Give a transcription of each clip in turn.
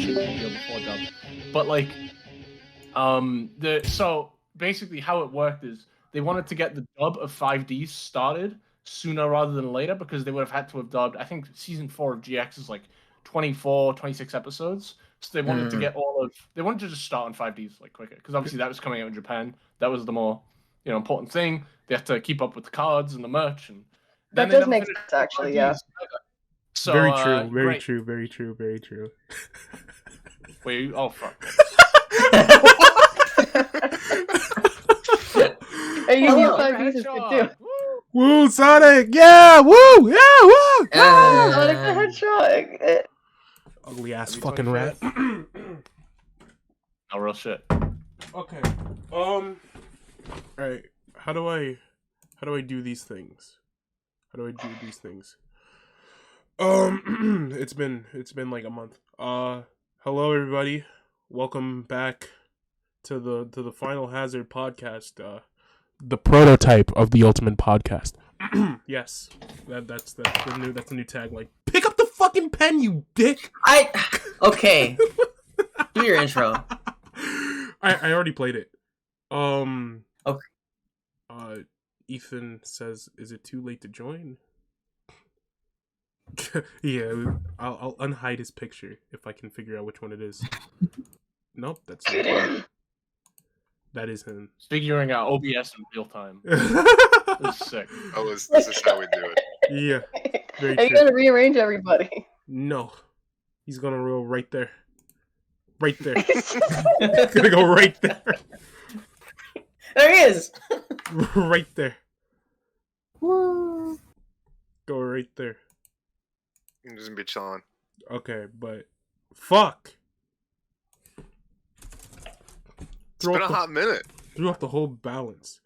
should be here before dub. But like, so basically how it worked is they wanted to get the dub of 5D started sooner rather than later because they would have had to have dubbed. I think season 4 of GX is like 24, 26 episodes. So they wanted to get they wanted to just start on 5Ds like quicker because obviously that was coming out in Japan. That was the more important thing. They have to keep up with the cards and the merch, and that does make sense actually. Yeah. So very true. Very great. true. Very true. Very true. Wait. Oh fuck. Hey, you need 5Ds is good too. Woo, Sonic! Yeah, woo, yeah, woo. Sonic the Hedgehog. Ugly ass fucking rat. No real shit. Okay. Alright. How do I do these things? It's been like a month. Hello everybody. Welcome back to the Final Hazard podcast. The prototype of the ultimate podcast. Yes. That's the new tag. Like, pick up the fucking pen, you dick. Okay. Do your intro. I already played it. Okay. Ethan says, "Is it too late to join?" Yeah, I'll unhide his picture if I can figure out which one it is. Nope, that's not him. That is him. Figuring out OBS in real time. This is sick. This is how we do it. Yeah, very Are you gonna rearrange everybody? No, he's gonna roll right there. Right there. He's gonna go right there. There he is. Right there. Woo. Go right there. I'm just gonna be chilling. Okay, but fuck. It's been a hot minute. Threw off the whole balance.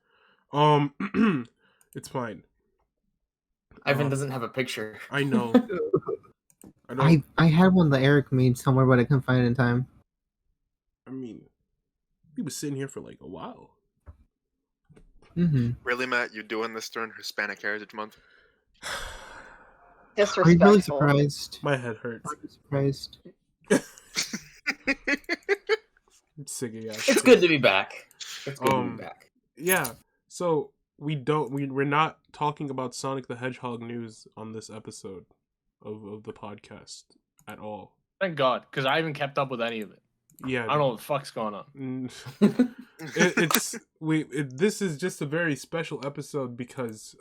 It's fine. Ivan doesn't have a picture. I know. I had one that Eric made somewhere, but I couldn't find it in time. I mean, he was sitting here for like a while. Mm-hmm. Really, Matt? You doing this during Hispanic Heritage Month? Disrespectful. I'm really surprised. My head hurts. I'm surprised. I'm sick of that. It's good to be back. It's good to be back. Yeah. So we're not talking about Sonic the Hedgehog news on this episode of the podcast at all. Thank God, because I haven't kept up with any of it. Yeah. I don't know what the fuck's going on. This is just a very special episode because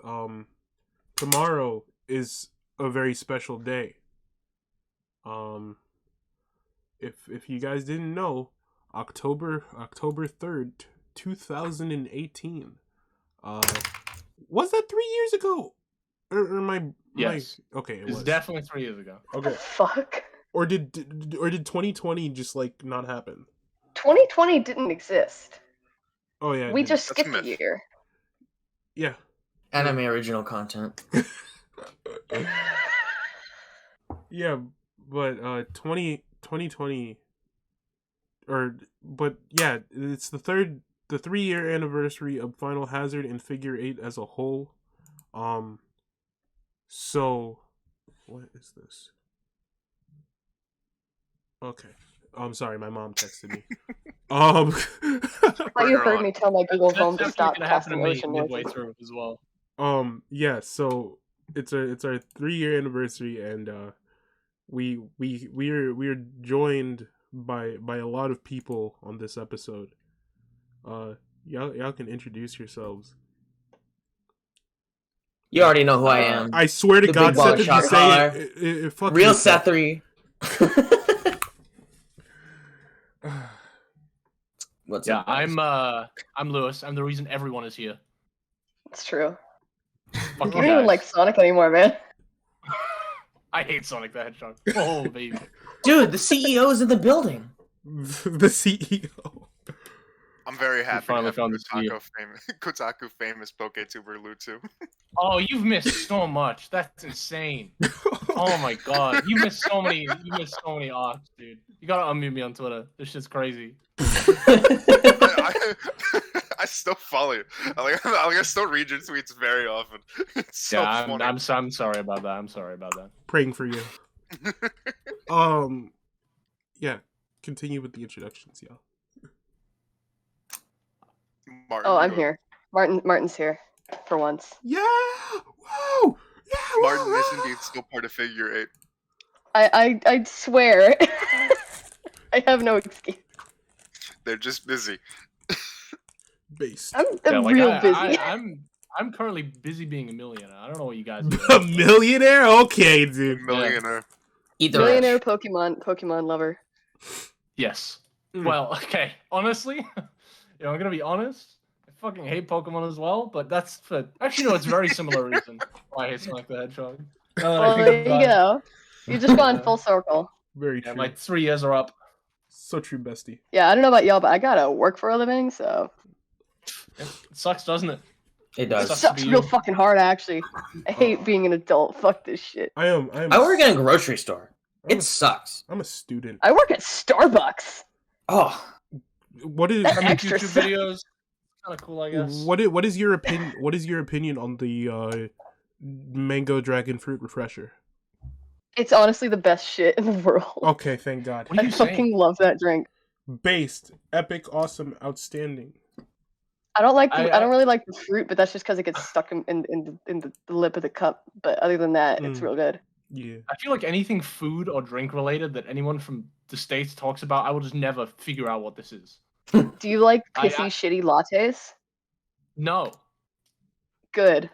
tomorrow is a very special day. If you guys didn't know, October 3rd, 2018. Was that 3 years ago? Or am I? Yes. Okay, It was definitely 3 years ago. Okay. Fuck. Or did 2020 just like not happen? 2020 didn't exist. Oh yeah. We just That's a skipped a myth. year. Yeah. Anime original content. Yeah, but 2020 but yeah, it's the 3-year anniversary of Final Hazard and Figure Eight as a whole. So what is this? Okay. I'm sorry, my mom texted me. I thought you heard me tell my Google Home to stop casting ocean midway noises. through as well. Yeah, so it's our 3-year anniversary, and we're joined by a lot of people on this episode. Y'all can introduce yourselves. You already know who I am. I swear to The God, big baller Seth, if you shot say caller. it fuck RealSethery. What's Yeah, up, guys? I'm Lewis. I'm the reason everyone is here. It's true. Fuck You you don't even guys. like Sonic anymore, man. I hate Sonic the Hedgehog. Oh baby. Dude, the CEO is in the building. The CEO. I'm very happy to finally have found this Kotaku famous PokeTuber Lutsu. Oh, you've missed so much. That's insane. Oh my God, you missed so many arcs, dude. You gotta unmute me on Twitter. This shit's crazy. I still follow you. I still read your tweets very often. It's so Yeah, funny. I'm sorry about that. I'm sorry about that. Praying for you. Yeah, continue with the introductions, y'all. Martin, Oh, I'm go. here. Martin's here for once. Yeah! Whoa! Yeah! Martin whoa! is indeed still part of Figure Eight. I swear. I have no excuse. They're just busy. Based. I'm real busy. I'm currently busy being a millionaire. I don't know what you guys are A doing. millionaire? Okay, dude. Millionaire. Either Millionaire rich. Pokemon lover. Yes. Mm. Well, okay. Honestly, I'm gonna be honest. I fucking hate Pokemon as well, but that's for actually no, it's a very similar reason why I hate Sonic the Hedgehog. Well, there you go. You just gone full circle. Very Yeah, true. my 3 years are up. So true, bestie. Yeah, I don't know about y'all, but I gotta work for a living, so It sucks, doesn't it? It does. Sucks. sucks to be real you. fucking hard. Actually, I hate being an adult. Fuck this shit. I am. I work in a grocery store. I'm It sucks. I'm a student. I work at Starbucks. Oh, What is That's I make extra YouTube stuff. videos. Kind of cool, I guess. what is your opinion? What is your opinion on the mango dragon fruit refresher? It's honestly the best shit in the world. Okay, thank God. What are I you fucking saying? love that drink. Based, epic, awesome, outstanding. I don't like. I- I don't really like the fruit, but that's just because it gets stuck in the lip of the cup. But other than that, it's Mm. real good. Yeah. I feel like anything food or drink related that anyone from the States talks about, I will just never figure out what this is. Do you like I- pissy shitty lattes? No. Good.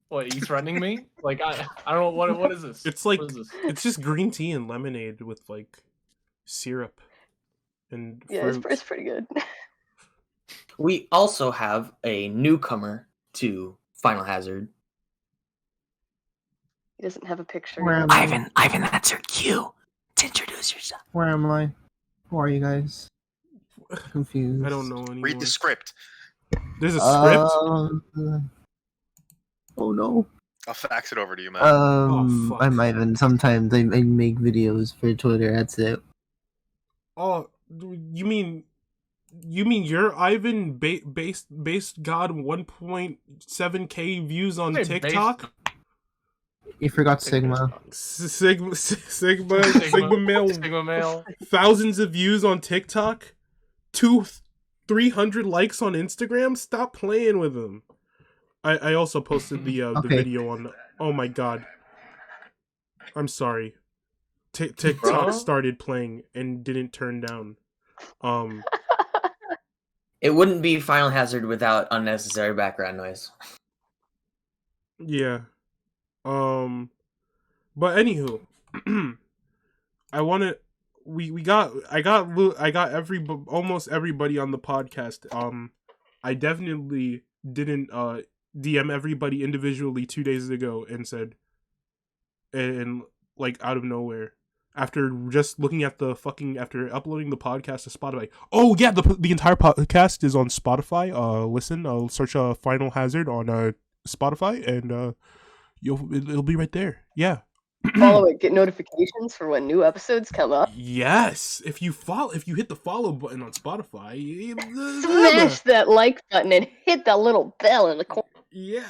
What, are you threatening me? Like, I don't know, what is this? It's like What is this? it's just green tea and lemonade with like syrup and Yeah, fruit. it's pretty good. we also have a newcomer to Final Hazard. He doesn't have a picture. Where am yet. I? Ivan, that's your cue to introduce yourself. Where am I? Who are you guys? Confused. I don't know anymore. Read the script. There's a script. Oh no. I'll fax it over to you, man. Oh, fuck. I'm Ivan. Sometimes I make videos for Twitter. That's it. Oh, you mean you're Ivan based God 1.7K views on Say based- TikTok? You forgot Sigma. Sigma Sigma male, Sigma male. thousands of views on TikTok, 300 likes on Instagram. Stop playing with them. I also posted the Okay. video on. Oh my God, I'm sorry. TikTok Bro? started playing and didn't turn down. It wouldn't be Final Hazard without unnecessary background noise. Yeah. But anywho, I got almost everybody on the podcast. I definitely didn't DM everybody individually 2 days ago and said, and like out of nowhere, after just looking at after uploading the podcast to Spotify. Oh yeah, the entire podcast is on Spotify. Listen, search Final Hazard on Spotify and it'll be right there. Yeah. Follow it. Get notifications for when new episodes come up. Yes, if you hit the follow button on Spotify, Smash that like button and hit that little bell in the corner. yeah.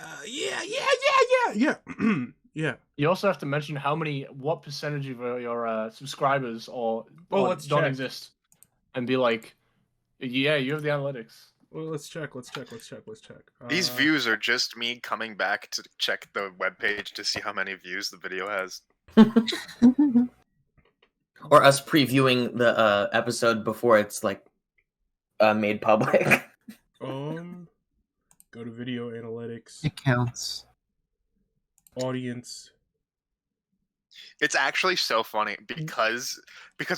Yeah. You also have to mention what percentage of your subscribers or let's don't check. exist, and be like, yeah, you have the analytics. Well, let's check. These views are just me coming back to check the webpage to see how many views the video has. Or us previewing the episode before it's like made public. Go to video analytics, It counts. audience. It's actually so funny because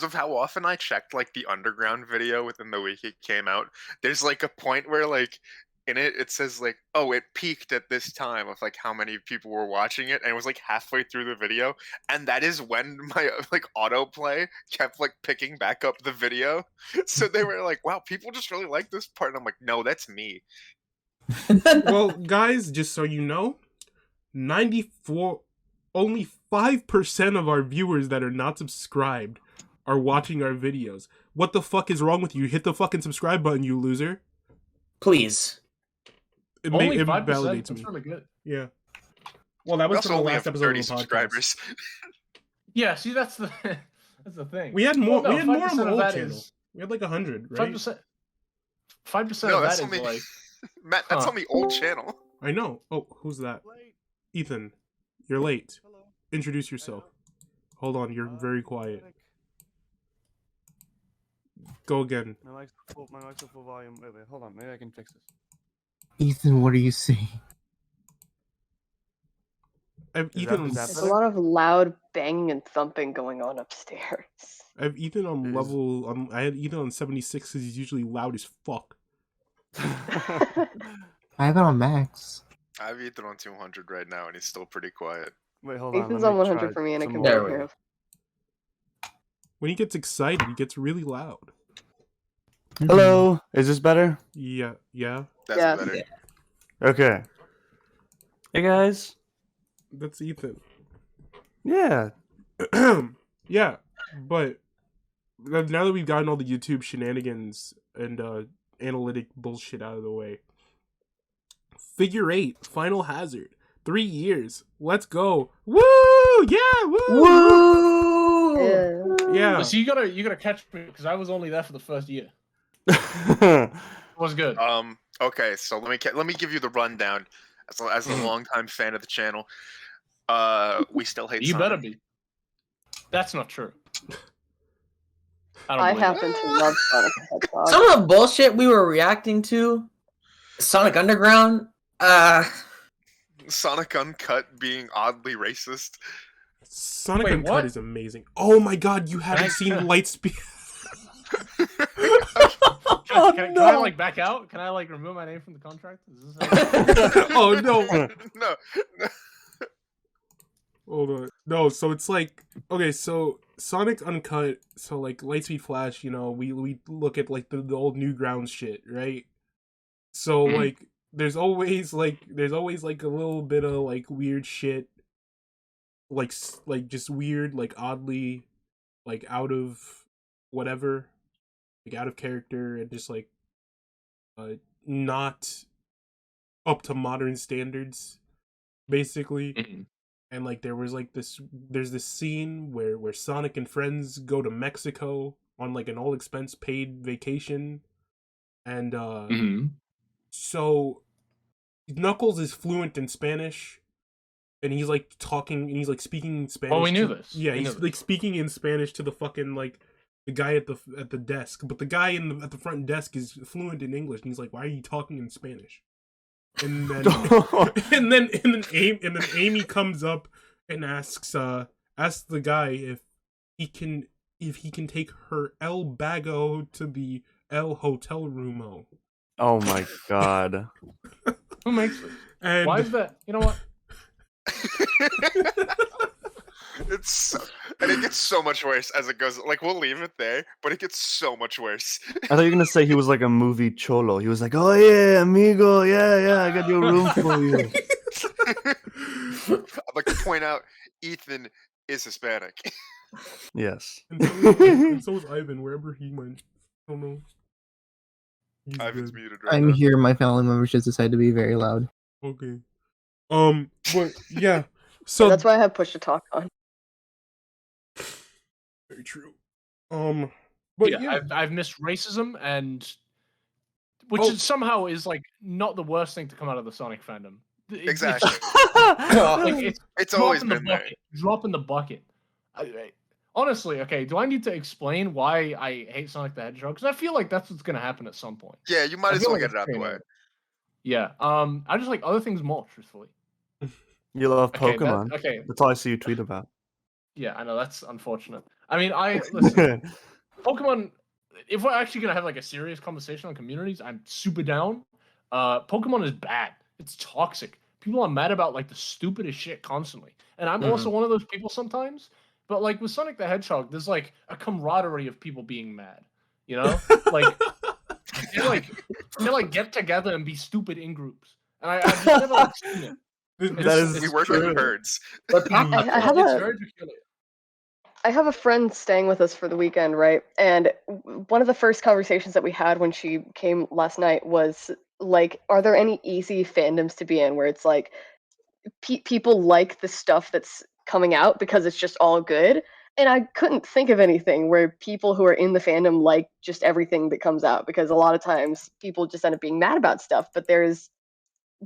of how often I checked like the underground video within the week it came out. There's like a point where like in it says like, oh, it peaked at this time of like how many people were watching it, and it was like halfway through the video, and that is when my like autoplay kept like picking back up the video. So they were like, wow, people just really like this part, and I'm like, no, that's me. Well, guys, just so you know, only 5% of our viewers that are not subscribed are watching our videos. What the fuck is wrong with you? Hit the fucking subscribe button, you loser. Please. It Only 5%. validates That's me. really good. Yeah. Well, that We was also from the only last have episode of 30 the podcast. subscribers. Yeah, see, that's That's the thing. We had more. Well, no, we had more on 5% the of old that channel. is- We had like 100, right? 5% No, of that's that is only like Matt. That's on the old channel. I know. Oh, who's that? Ethan, you're late. Hello. Introduce yourself. Hold on, you're very quiet. Go again. My mic's at full volume. Wait, hold on. Maybe I can fix this. Ethan, what are you saying? I have Is Ethan that- on. is that There's a lot of loud banging and thumping going on upstairs. I have Ethan on Is- level. I had Ethan on 76 because he's usually loud as fuck. I have it on max. I have Ethan on 200 right now, and he's still pretty quiet. Wait, hold on. Ethan's let on me 100 try for me, and I some can more. There barely we hear go. him. When he gets excited, he gets really loud. Hello. Is this better? Yeah. That's Yeah. better. Okay. Hey guys. That's Ethan. Yeah. Yeah, but now that we've gotten all the YouTube shenanigans and analytic bullshit out of the way, Figure Eight, Final Hazard, 3 years. Let's go! Woo! Yeah! Woo! Woo! Yeah. Yeah. So you gotta catch me because I was only there for the first year. It was good. Okay, so let me give you the rundown. As a longtime fan of the channel, we still hate. You Sonic. better be. That's not true. I believe it. happen to love Sonic the Hedgehog. Some of the bullshit we were reacting to, Sonic Underground, Sonic Uncut being oddly racist. Sonic Wait, Uncut what? is amazing. Oh my god, you haven't seen Lightspeed. Can I like back out? Can I like remove my name from the contract? Is this Oh no. No, Hold on. No, so it's like, okay, so Sonic Uncut, so like Lightspeed Flash, you know, we look at like the old Newgrounds shit, right? So Mhm. like there's always like a little bit of like weird shit, like just weird, like oddly, like out of whatever, like out of character and just like not up to modern standards, basically. Mhm. And like there's this scene where Sonic and friends go to Mexico on like an all expense paid vacation, and Mhm. so Knuckles is fluent in Spanish, and he's like talking and he's like speaking Spanish. Oh, we knew to- this. Yeah, We he's knew like this. speaking in Spanish to the fucking like the guy at the desk, but the guy at the front desk is fluent in English, and he's like, "Why are you talking in Spanish?" And then and then Amy comes up and asks the guy if he can take her El Bago to the El Hotel Roomo. Oh my god. Who makes this? And Why is that? You know what? it's and it gets so much worse as it goes. Like we'll leave it there, but it gets so much worse. I thought you were gonna say he was like a movie cholo. He was like, "Oh yeah, amigo, yeah, I got your room for you." I'd like to point out, Ethan is Hispanic. Yes. and so is Ivan wherever he went. I don't know. He's Ivan's good. muted right I'm now. here. My family members just decided to be very loud. Okay. But yeah. So So that's why I have push to talk on. very true. But yeah, yeah. I've missed racism and which Oh. is somehow is like not the worst thing to come out of the Sonic fandom. Exactly. Like, it's It's drop always in the been there. bucket. Drop in the bucket. Honestly, okay, do I need to explain why I hate Sonic the Hedgehog? Because I feel like that's what's gonna happen at some point. Yeah, you might I as feel well like get it out it's the way. pretty Yeah. I just like other things more, truthfully. You love Okay, Pokemon. okay. That's all I see you tweet about. Yeah, I know that's unfortunate. I mean, listen. Pokemon. If we're actually gonna have like a serious conversation on communities, I'm super down. Pokemon is bad. It's toxic. People are mad about like the stupidest shit constantly, and I'm also one of those people sometimes. But like with Sonic the Hedgehog, there's like a camaraderie of people being mad. You know, like they like get together and be stupid in groups, and I've just never like, seen it. That is We work true. like birds. I have It's a very peculiar. I have a friend staying with us for the weekend, right? And one of the first conversations that we had when she came last night was like, are there any easy fandoms to be in where it's like people like the stuff that's coming out because it's just all good, And I couldn't think of anything where people who are in the fandom like just everything that comes out, because a lot of times people just end up being mad about stuff, but there's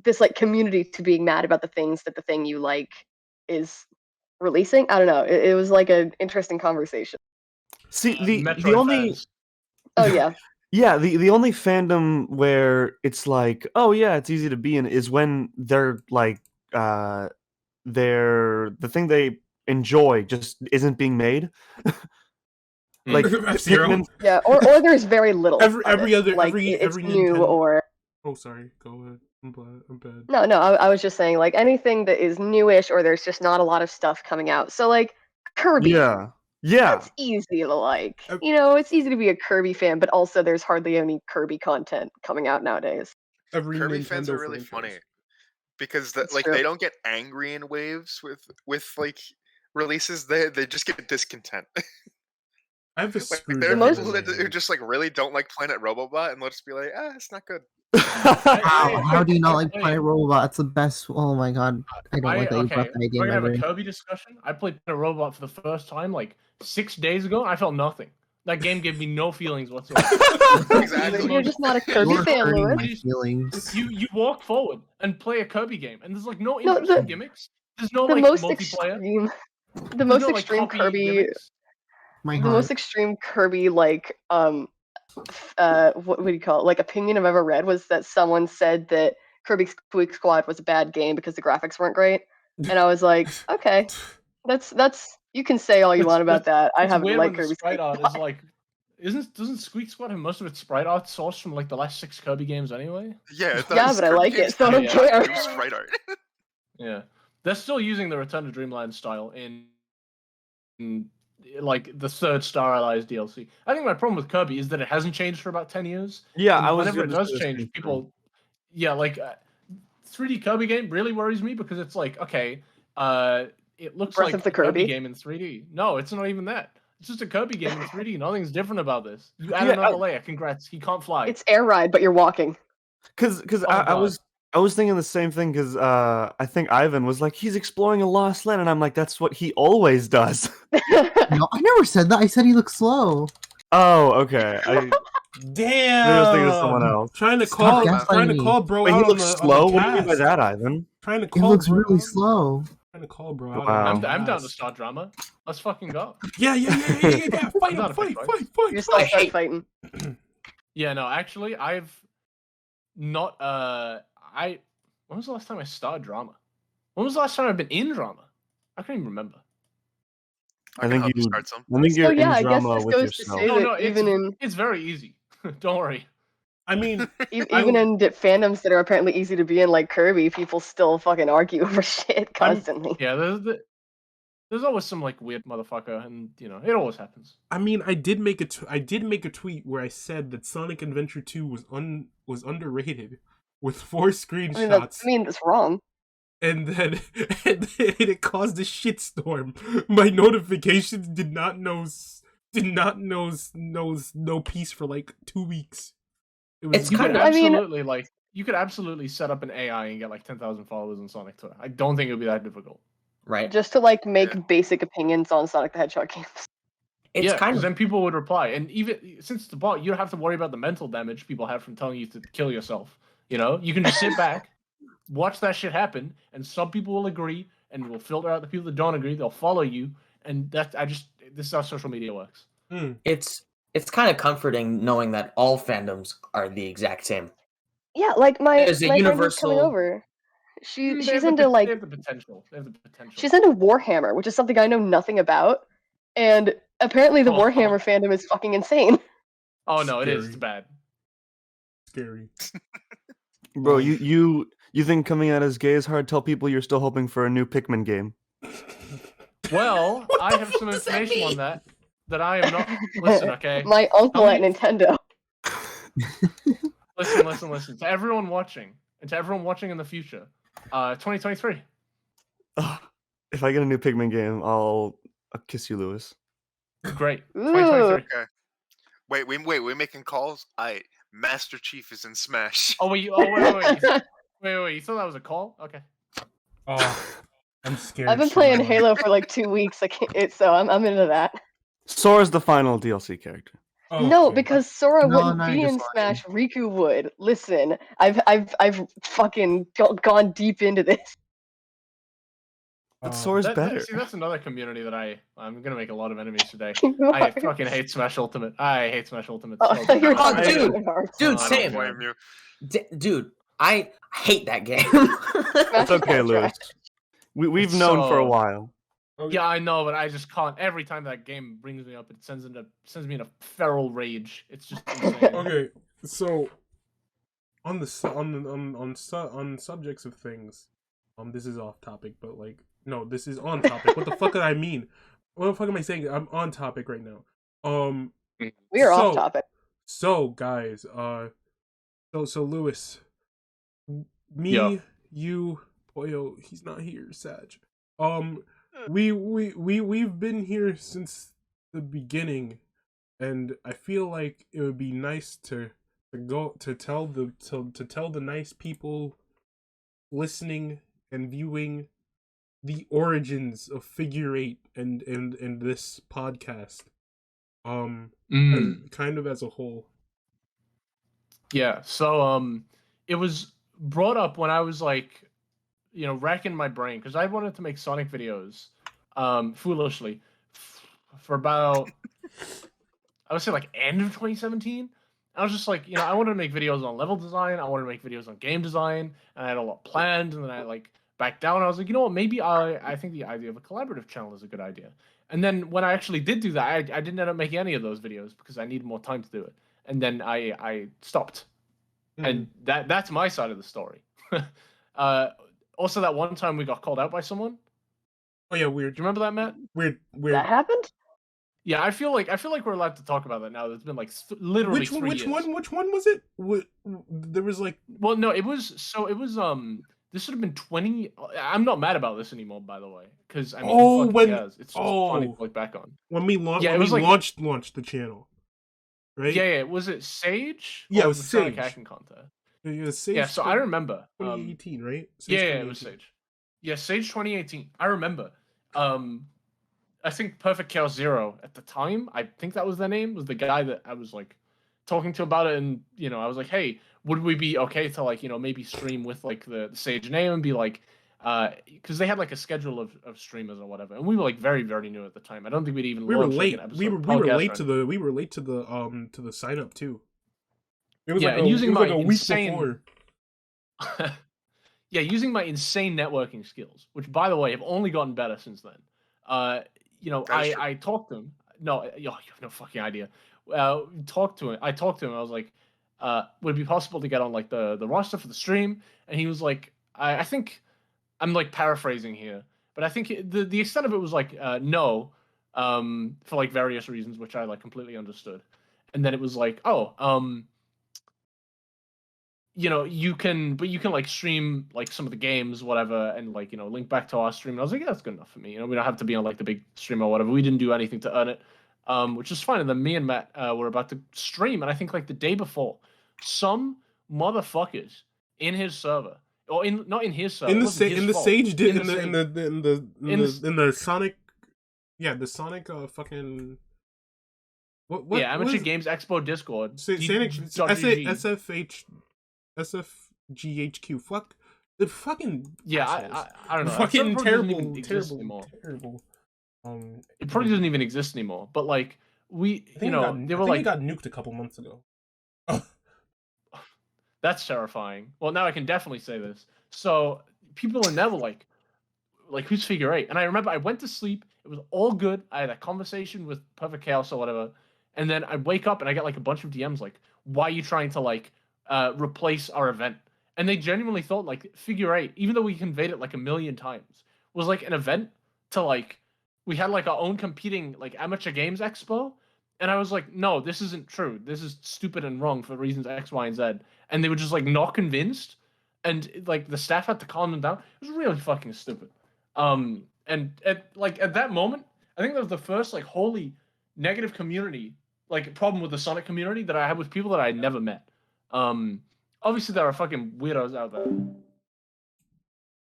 this like community to being mad about the things that the thing you like is releasing. I don't know. It was like an interesting conversation. See, the Metroid only fans. Oh yeah. yeah, the only fandom where it's like, oh yeah, it's easy to be in is when they're like the thing they enjoy just isn't being made. Like F-Zero. Pikmin. Yeah, or there's very little. Every other like every it's every new Nintendo. or Oh, sorry. Go ahead. I'm bad. no. I was just saying like anything that is newish or there's just not a lot of stuff coming out. So like Kirby. Yeah. That's easy to like. Uh, It's easy to be a Kirby fan, but also there's hardly any Kirby content coming out nowadays. Every Kirby Nintendo fans are really franchise. funny because It's like true. they don't get angry in waves with like releases. They just get discontent. I have a Like screwdriver. there are most- people who just like really don't like Planet Robobot, and they'll just be like, it's not good. How do you not like I- Planet Robot? It's the best. Oh my god, I don't like that you brought the idea We're in gonna my have a brain. Kirby discussion. I played Planet Robot for the first time like 6 days ago. I felt nothing. That game gave me no feelings whatsoever. Exactly. You're just not a Kirby You're fan, hurting Lewis. my feelings. You walk forward and play a Kirby game, and there's like no No, interesting the- gimmicks. There's no The like most multiplayer. extreme, the There's most no, like, extreme copy Kirby, gimmicks. My the heart. most extreme Kirby like what do you call it? Like opinion I've ever read was that someone said that Kirby Squeak Squad was a bad game because the graphics weren't great, and I was like, okay, that's you can say all you want about that. I It's haven't weird liked when the Kirby sprite Squeak art Squad. is like, doesn't Squeak Squad have most of its sprite art sourced from like the last 6 Kirby games anyway? Yeah, it Yeah, does. but I Kirby like it, games so I don't have care. new sprite art. Yeah, they're still using the Return to Dreamland style in like the third Stylized DLC. I think my problem with Kirby is that it hasn't changed for about 10 years. Yeah, And I was whenever it gonna does say the same change, thing. people, yeah, like 3D Kirby game really worries me because it's like, okay, it looks Breath like of the a Kirby Kirby? game in 3D. No, it's not even that. It's just a Kirby game in 3D. Nothing's different about this. You add Yeah, another layer. Congrats. He can't fly. It's air ride, but you're walking. Because Oh my I God. was thinking the same thing because I think Ivan was like, he's exploring a lost land, and I'm like, that's what he always does. No, I never said that. I said he looks slow. Oh, okay. Damn. Maybe I was thinking of someone else. Trying to Stop call gaslighting bro Wait, out he on looks the slow. On the What do you mean by cast. that, Ivan? Trying to He call looks bro really out- slow. Trying to call bro out. Wow. on the I'm down to cast. start drama. Let's fucking go. Yeah. Fight I'm him, not a fight. big You just don't I start hate- fighting. Yeah, no, actually, I've not. When was the last time I started drama? When was the last time I've been in drama? I can't even remember. I can think help you. start some. I think So you're yeah, I in guess drama this with goes to yourself. say No, that no, even in it's very easy. Don't worry. I mean, even in fandoms that are apparently easy to be in, like Kirby, people still fucking argue over shit constantly. Yeah, there's always some like weird motherfucker, and it always happens. I mean, I did make a tweet where I said that Sonic Adventure 2 was underrated with 4 screenshots. That's wrong. And then it caused a shitstorm. My notifications did not know peace for like 2 weeks. It was It's You kind could of- I mean- absolutely you could absolutely set up an AI and get like 10,000 followers on Sonic Twitter. I don't think it would be that difficult. Right. Just to like make Yeah. basic opinions on Sonic the Hedgehog games. It's yeah, kind 'cause of then people would reply, and even since it's a bot, you don't have to worry about the mental damage people have from telling you to kill yourself. You can just sit back, watch that shit happen, and some people will agree, and will filter out the people that don't agree. They'll follow you, and this is how social media works. it's kind of comforting knowing that all fandoms are the exact same. Yeah, like my There's a friend who's coming universal- over. They She's have the into pot- like they have the potential. They have the potential. she's into Warhammer, which is something I know nothing about, and apparently the Oh. Warhammer fandom is fucking insane. Oh no, it is. Scary. It's bad. scary. Bro, you think coming out as gay is hard? Tell people you're still hoping for a new Pikmin game. Well, I have some does that information on mean? that I am not. Listen, okay. My uncle How at many- Nintendo. Listen. To everyone watching, and to everyone watching in the future, 2023. If I get a new Pikmin game, I'll kiss you, Lewis. Great. Ooh. 2023. Wait, we making calls? Master Chief is in Smash. Oh wait. Wait. You thought that was a call? Okay. Oh, I'm scared. I've been playing Halo for like 2 weeks. So I'm into that. Sora's the final DLC character. No, Okay. because Sora No, wouldn't no, be you're in just Smash. Riku would. Listen, I've fucking gone deep into this. But Sora's better. See, that's another community that I'm gonna make a lot of enemies today. You I are. fucking hate Smash Ultimate. I hate Smash Ultimate. Oh, so I thought you were bad. talking dude, about Hearts. dude, I don't same. blame you. Dude, I hate that game. Smash That's is okay, kinda Lewis. trash. We've It's known for a so- while. Yeah, I know, but I just can't. Every time that game brings me up, it sends me in a feral rage. It's just insane. Okay, so on subjects of things, this is off topic, but like, no, this is on topic. What the fuck did I mean? What the fuck am I saying? I'm on topic right now. We are off So- topic. So guys, so Lewis, me, Yeah. you, Poyo, he's not here, Sag. We've been here since the beginning, and I feel like it would be nice to tell the nice people listening and viewing the origins of Figure Eight and this podcast. Kind of as a whole. Yeah, so it was brought up when I was like, racking my brain because I wanted to make Sonic videos, foolishly, for about, I would say like end of 2017. I was just like, I wanted to make videos on level design. I wanted to make videos on game design, and I had a lot planned. And then I like backed down. I was like, you know what? Maybe I think the idea of a collaborative channel is a good idea. And then when I actually did do that, I didn't end up making any of those videos because I needed more time to do it. And then I stopped. And that's my side of the story. Also, that one time we got called out by someone. Oh yeah, weird. Do you remember that, Matt? Weird. That happened? Yeah, I feel like we're allowed to talk about that now. It's been like literally Which 3 which years. one was it? There was like. Well, no, it was this would have been 20. I'm not mad about this anymore, by the way, because I mean, who fucking cares? It's just funny to look back on. When we launched, Yeah, it was like- launched the channel, right? Yeah. Was it Sage? Yeah, Or it was the Sonic Sage. Hacking Contest. It was Sage Yeah, so I remember. 2018, right? Yeah, it 2018. was Sage. Yeah, Sage 2018. I remember. I think Perfect Chaos Zero at the time, I think that was their name, was the guy that I was like talking to about it, and I was like, hey, would we be okay to like maybe stream with like the Sage name and be like, because they had like a schedule of streamers or whatever, and we were like very very new at the time. I don't think we'd even We were launched, like, late. an episode We of were podcast late or to the sign up too. It was Yeah, like and using it was my like a week insane- before. Yeah, using my insane networking skills, which by the way have only gotten better since then. That is true. I talked to him. No, you have no fucking idea. Talked to him. I talked to him. I was like, would it be possible to get on like the roster for the stream? And he was like, I think I'm like paraphrasing here, but I think the extent of it was like no, for like various reasons, which I like completely understood. And then it was like, you can like stream like some of the games, whatever, and like link back to our stream. And I was like, yeah, that's good enough for me. We don't have to be on like the big stream or whatever. We didn't do anything to earn it, which is fine. And then me and Matt were about to stream, and I think like the day before, some motherfuckers in his server, or not in his server, In it the wasn't his fault. Sage did In the Sonic, yeah, the Sonic fucking. What yeah, Amateur was- Games Expo Discord. Sonic .gg. SFGHQ. Fuck the fucking. Yeah, assholes. I don't know. That Fucking server doesn't even terrible, exist anymore. terrible. It probably doesn't even exist anymore. But like we, I think they were like, it got nuked a couple months ago. that's terrifying. Well, now I can definitely say this. So people are never like who's Figure Eight? And I remember I went to sleep. It was all good. I had a conversation with Perfect Chaos or whatever, and then I wake up and I get like a bunch of DMs like, "Why are you trying to like replace our event?" And they genuinely thought like Figure Eight, even though we conveyed it like a million times, was like an event to like we had like our own competing like amateur games expo. And I was like, no, this isn't true. This is stupid and wrong for reasons X, Y, and Z. And they were just like not convinced. And like the staff had to calm them down. It was really fucking stupid. And at that moment, I think that was the first like wholly negative community, like problem with the Sonic community that I had with people that I had never met. Obviously there are fucking weirdos out there.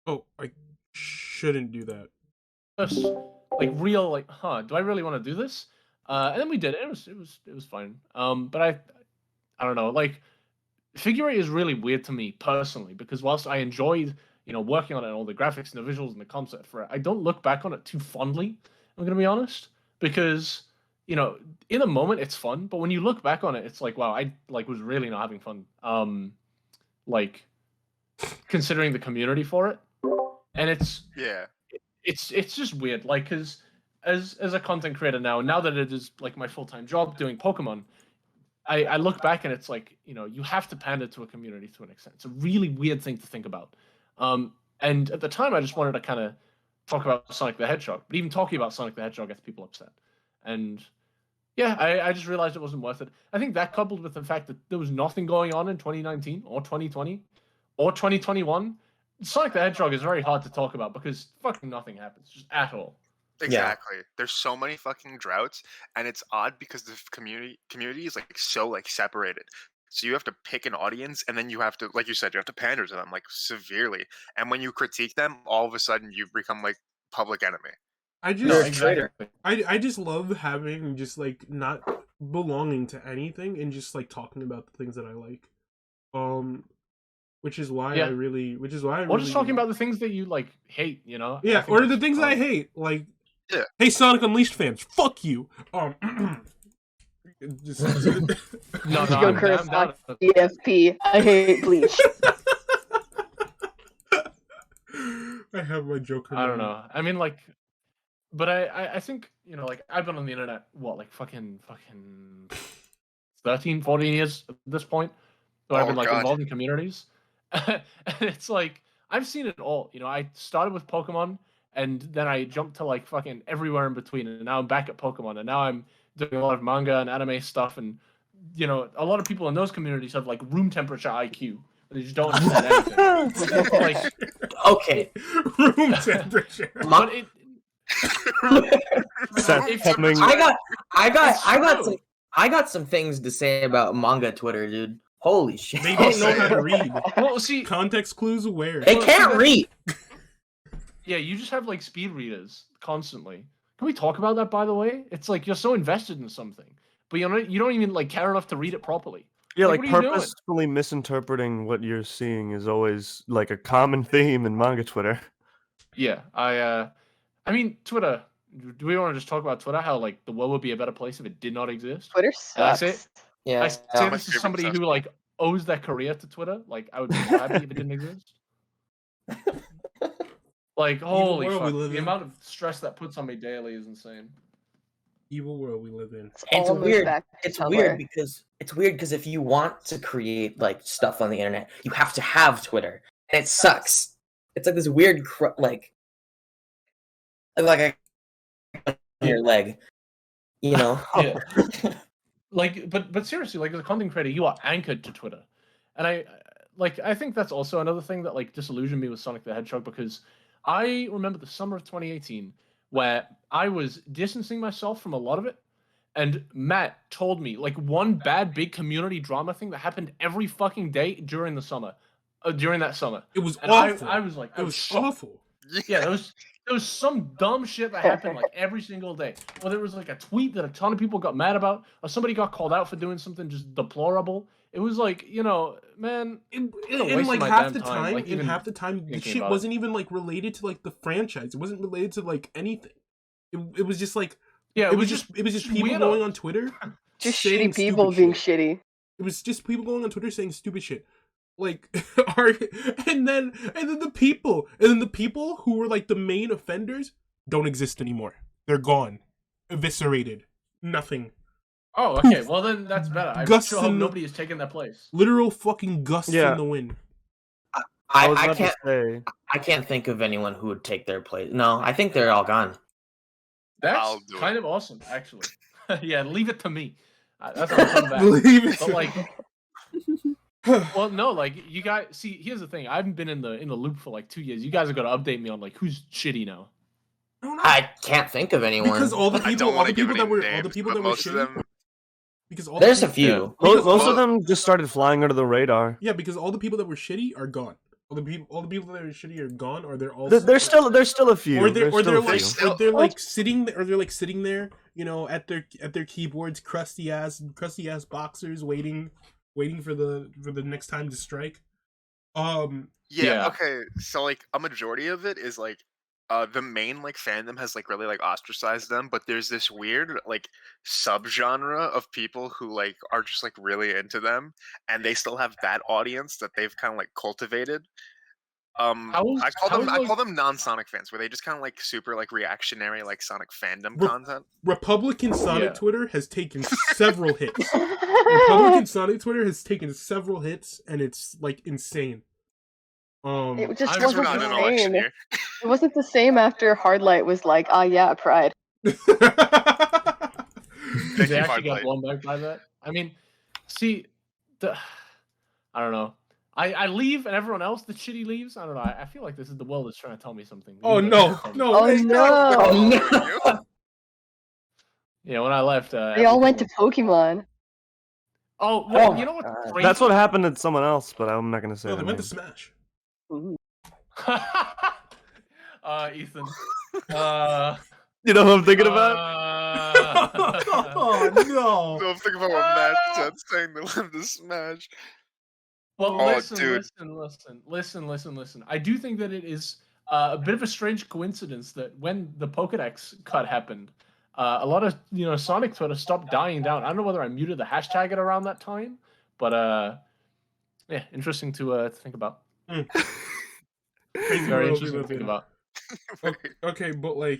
Oh, I should shouldn't do that. Just like real, like, do I really want to do this? And then we did it. It was fine. But I don't know. Like, Figure Eight is really weird to me personally because whilst I enjoyed, working on it and all the graphics and the visuals and the concept for it, I don't look back on it too fondly. I'm gonna be honest because in the moment it's fun, but when you look back on it, it's like, wow, I was really not having fun. Like considering the community for it, and it's just weird. Like, because as a content creator now that it is like my full-time job doing Pokemon, I look back and it's like, you have to pander to a community to an extent. It's a really weird thing to think about. And at the time, I just wanted to kind of talk about Sonic the Hedgehog, but even talking about Sonic the Hedgehog gets people upset. And yeah, I just realized it wasn't worth it. I think that coupled with the fact that there was nothing going on in 2019 or 2020 or 2021, Sonic the Hedgehog is very hard to talk about because fucking nothing happens, just at all. Exactly. There's so many fucking droughts, and it's odd because the community is like so like separated. So you have to pick an audience, and then you have to, like you said, you have to pander to them like severely. And when you critique them, all of a sudden you become like public enemy. I just love having just like not belonging to anything and just like talking about the things that I like. Which is why I really or just talking about the things that you like hate, Yeah, or the things I hate, like hey Sonic Unleashed fans, fuck you. Just go curse on EFP. I hate Bleach. I have my Joker. I don't know. I mean, like, but I think, like, I've been on the internet, like, fucking 13, 14 years at this point. So I've been, like, involved in communities. And it's like, I've seen it all. I started with Pokemon, and then I jumped to, like, fucking everywhere in between. And now I'm back at Pokemon, and now I'm doing a lot of manga and anime stuff. And, a lot of people in those communities have, like, room temperature IQ. They just don't understand anything. Like, okay. Room temperature. But it... I got some things to say about manga Twitter, dude. Holy shit. They don't know how to read. Well, see, context clues aware. They can't read. Yeah, you just have like speed readers constantly. Can we talk about that, by the way? It's like you're so invested in something, but you don't even like care enough to read it properly. Yeah, like purposefully misinterpreting what you're seeing is always like a common theme in manga Twitter. Yeah, I mean, Twitter. Do we want to just talk about Twitter? How like the world would be a better place if it did not exist? Twitter sucks. I say this is somebody who like owes their career to Twitter. Like, I would be happy if it didn't exist. Like, holy fuck, the amount of stress that puts on me daily is insane. Evil world we live in. It's weird. It's weird because if you want to create like stuff on the internet, you have to have Twitter, and it sucks. It's like this weird like your leg, Yeah. Like, but seriously, like as a content creator, you are anchored to Twitter, and I think that's also another thing that like disillusioned me with Sonic the Hedgehog, because I remember the summer of 2018 where I was distancing myself from a lot of it, and Matt told me like one bad big community drama thing that happened every fucking day during the summer, during that summer. It was and awful. I was like, it was awful. Yeah, there was some dumb shit that happened like every single day. Whether it was like a tweet that a ton of people got mad about, or somebody got called out for doing something just deplorable. It was like, man, in like half the time, the shit wasn't even like related to like the franchise. It wasn't related to like anything. It was just like, yeah, it was just people weirdo. Going on Twitter, just shitty people being shitty. It was just people going on Twitter saying stupid shit. Like, and then the people who were like the main offenders don't exist anymore. They're gone, eviscerated, nothing. Oh, okay. Well, then that's better. I'm sure hope nobody is taking that place. Literal fucking gusts in the wind. I can't think of anyone who would take their place. No, I think they're all gone. That's kind of awesome, actually. Yeah, leave it to me. That's what I'm coming back. Leave it but like. Well, no, like you guys see. Here's the thing: I haven't been in the loop for like 2 years. You guys are gonna update me on like who's shitty now. I can't think of anyone because all the people that were shitty. Because there's a few. Most of them just started flying under the radar. Yeah, because all the people that were shitty are gone. All the people that are shitty are gone, or they're all. There's still a few. Or they're few. sitting there, you know, at their keyboards, crusty ass boxers, waiting for the next time to strike. Yeah. Okay. So like a majority of it is like the main like fandom has like really like ostracized them, but there's this weird like subgenre of people who like are just like really into them, and they still have that audience that they've kind of like cultivated. I call them non-Sonic fans, where they just kind of like super like reactionary like Sonic fandom content. Republican Sonic Twitter has taken several hits. Republican Sonic Twitter has taken several hits, and it's like insane. It just wasn't the same. It wasn't the same after Hardlight was like, yeah, Pride. They actually got blown back by that. I mean, see, I don't know. I leave and everyone else, the shitty leaves. I don't know. I feel like this is the world that's trying to tell me something. Oh no! Oh no! Yeah, when I left, they all went to Pokemon. Oh, well, you know what? That's what happened to someone else, but I'm not gonna say. No, they went to Smash. Ethan. You know what I'm thinking about? Oh no! So I'm thinking about what Matt said, saying they love to Smash. Well, listen. I do think that it is a bit of a strange coincidence that when the Pokedex cut happened, a lot of Sonic Twitter stopped dying down. I don't know whether I muted the hashtag at around that time, but yeah, interesting to think about. Very interesting to think about. Okay, but like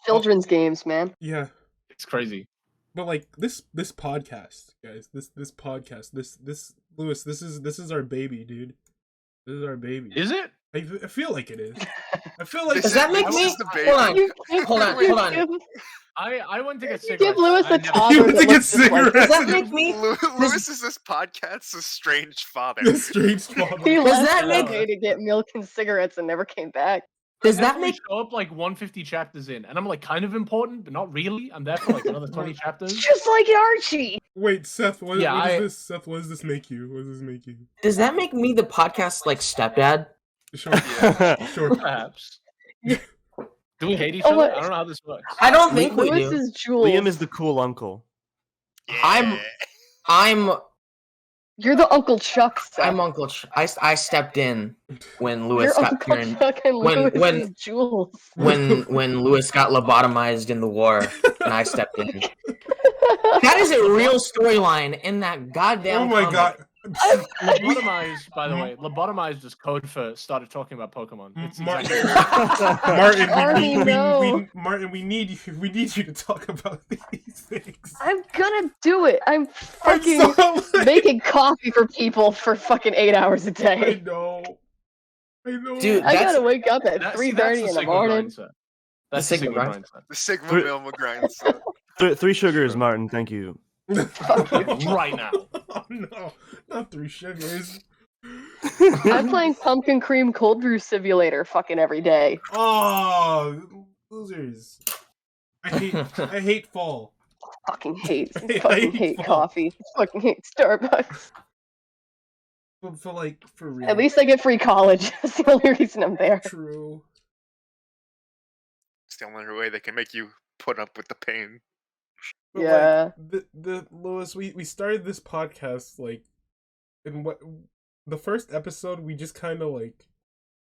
children's games, man. Yeah, it's crazy. But like this podcast, guys, this podcast, this Lewis, this is our baby, dude. This is our baby. Is it? I feel like it is. I feel like. Does that make me? Hold on. I went to get cigarettes. Give Lewis a toddler. You went to get cigarettes. Does that make me? Lewis is this podcast's estranged father. Estranged father. He left LA to get milk and cigarettes and never came back. Does that make show up like 150 chapters in, and I'm like kind of important, but not really. I'm there for like another 20 chapters. Just like Archie. Wait, Seth, what does this? Seth, what does this make you? What does this make you? Does that make me the podcast like stepdad? Sure. Sure. Perhaps. Do we hate each other? I don't know how this works. I don't think we Lewis do. is Jules. Liam is the cool uncle. I'm. You're the Uncle Chuck. Seth. I'm Uncle. I stepped in when Lewis You're got Uncle turned. Chuck and Lewis is Jules. When Lewis got lobotomized in the war, and I stepped in. That is a real storyline in that goddamn. Oh my comic. god. Lobotomized, by the way. Lobotomized is code for started talking about Pokemon. It's Martin, we need you to talk about these things. I'm gonna do it. I'm fucking making coffee for people for fucking 8 hours a day. I know. Dude, I gotta wake up at 3:30 in the morning. That's the Sigma mindset. The Sigma Milma grindset. 3 sugars, Martin. Thank you. Right now. Oh no, not 3 sugars. I'm playing Pumpkin Cream Cold Brew Simulator fucking every day. Oh, losers! I hate fall. Fucking hate fall. coffee. Fucking hate Starbucks. For real. At least I get free college. That's the only reason I'm there. True. It's the only way they can make you put up with the pain. But yeah. The Lewis, we started this podcast like in the first episode we just kind of like,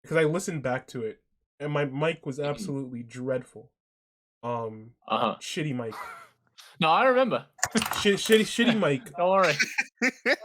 because I listened back to it and my mic was absolutely dreadful. Shitty mic. No, I remember. Shitty mic. Don't worry.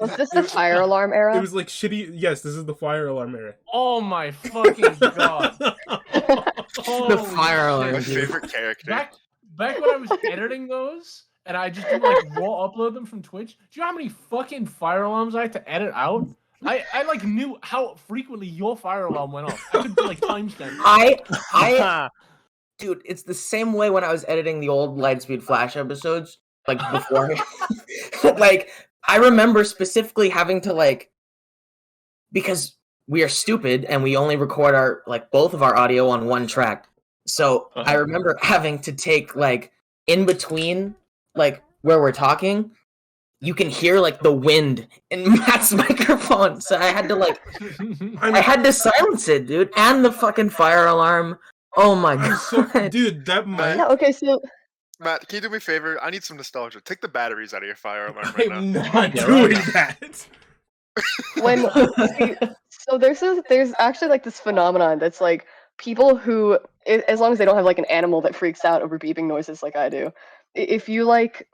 Was this the fire alarm era? It was like shitty. Yes, this is the fire alarm era. Oh my fucking god. The fire alarm. My favorite character. Back when I was editing those, and I just did like raw upload them from Twitch. Do you know how many fucking fire alarms I had to edit out? I like knew how frequently your fire alarm went off. I could do like timestamp. Dude, it's the same way when I was editing the old Lightspeed Flash episodes, like before. Like, I remember specifically having to like, because we are stupid and we only record our both of our audio on one track. So I remember having to take like in between like where we're talking you can hear like the wind in Matt's microphone, so I had to like I had to silence it, dude, and the fucking fire alarm. Oh my god, dude, that mic. Yeah, okay, so Matt, can you do me a favor? I need some nostalgia. Take the batteries out of your fire alarm right now. I'm not Yeah, doing right. that. when so there's actually like this phenomenon that's like people who as long as they don't have like an animal that freaks out over beeping noises like I do, if you like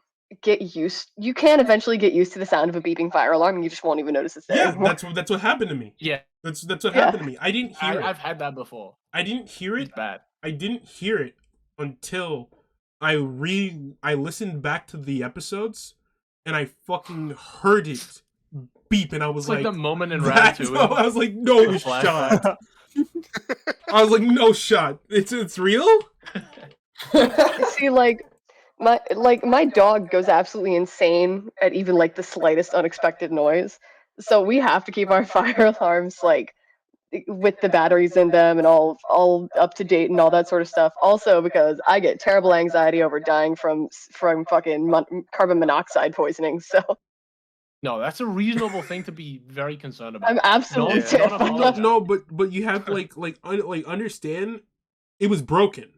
you can eventually get used to the sound of a beeping fire alarm and you just won't even notice it's there Yeah, anymore. that's what happened to me. Yeah, That's what Yeah. happened to me. I didn't hear it. I've had that before. I didn't hear It's it. bad. I didn't hear it until I listened back to the episodes and I fucking heard it beep and I was It's like the like moment in that's- Ratatouille. I was like, no The flashback. shot. I was like, no shot. It's real? See, like my dog goes absolutely insane at even like the slightest unexpected noise. So we have to keep our fire alarms like with the batteries in them and all up to date and all that sort of stuff. Also because I get terrible anxiety over dying from fucking carbon monoxide poisoning. So No, that's a reasonable thing to be very concerned about. I'm absolutely Yeah. terrified. Not apologize. No, but you have to understand it was broken.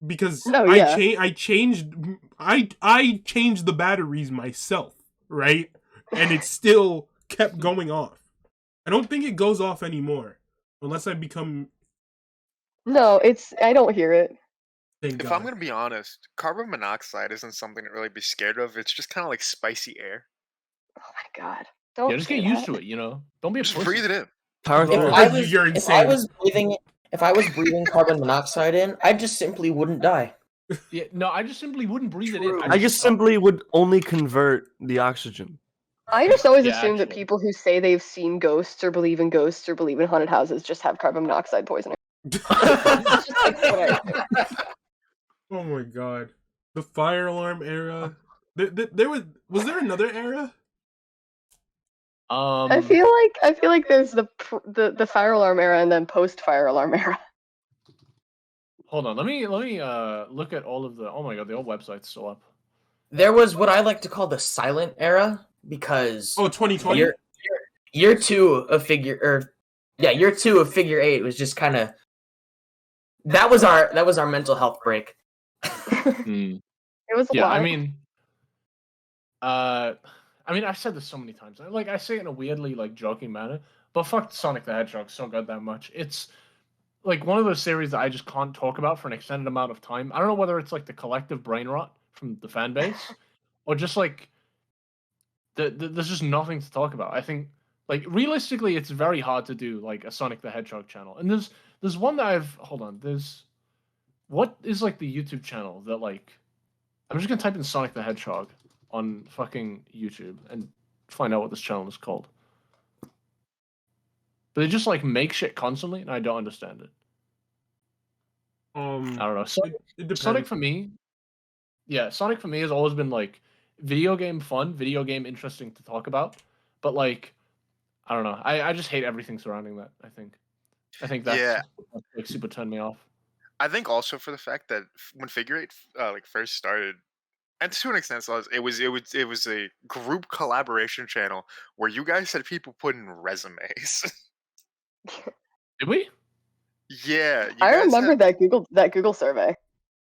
Because No, yeah. I changed the batteries myself, right? And it still kept going off. I don't think it goes off anymore unless I become. No, I don't hear it. Thank If God. I'm gonna be honest, carbon monoxide isn't something to really be scared of. It's just kind of like spicy air. Oh my god. Don't Yeah, just get used to it, you know? Don't be a Just pussy. breathe it in. Power If through. I was, You're if I insane. was breathing carbon monoxide in, I just simply wouldn't die. Yeah, no, I just simply wouldn't breathe it in. I just simply would only convert the oxygen. I just always Yeah, assume that actually. people who say they've seen ghosts or believe in haunted houses just have carbon monoxide poisoning. It's just like what I assume. Oh my God, the fire alarm era. There was there another era? I feel like there's the fire alarm era and then post fire alarm era. Hold on, let me look at all of the. Oh my god, the old website's still up. There was what I like to call the silent era because Oh, 2020. year two of Figure Eight was just kind of that was our mental health break. Hmm. It was a Yeah, lot. I mean, I've said this so many times. Like, I say it in a weirdly like joking manner, but fuck Sonic the Hedgehog so goddamn much. It's like one of those series that I just can't talk about for an extended amount of time. I don't know whether it's like the collective brain rot from the fan base, or just like there's just nothing to talk about. I think like realistically, it's very hard to do like a Sonic the Hedgehog channel. And there's one that hold on. What is like the YouTube channel that like I'm just gonna type in Sonic the Hedgehog on fucking YouTube and find out what this channel is called. But they just like make shit constantly, and I don't understand it. I don't know. It depends. Sonic for me has always been like video game fun, video game interesting to talk about. But like, I don't know. I just hate everything surrounding that. I think that's Yeah. like super turned me off. I think also for the fact that when Figure Eight like first started, and to an extent, it was a group collaboration channel where you guys had people put in resumes. Did we? Yeah, you I guys remember had- that Google survey.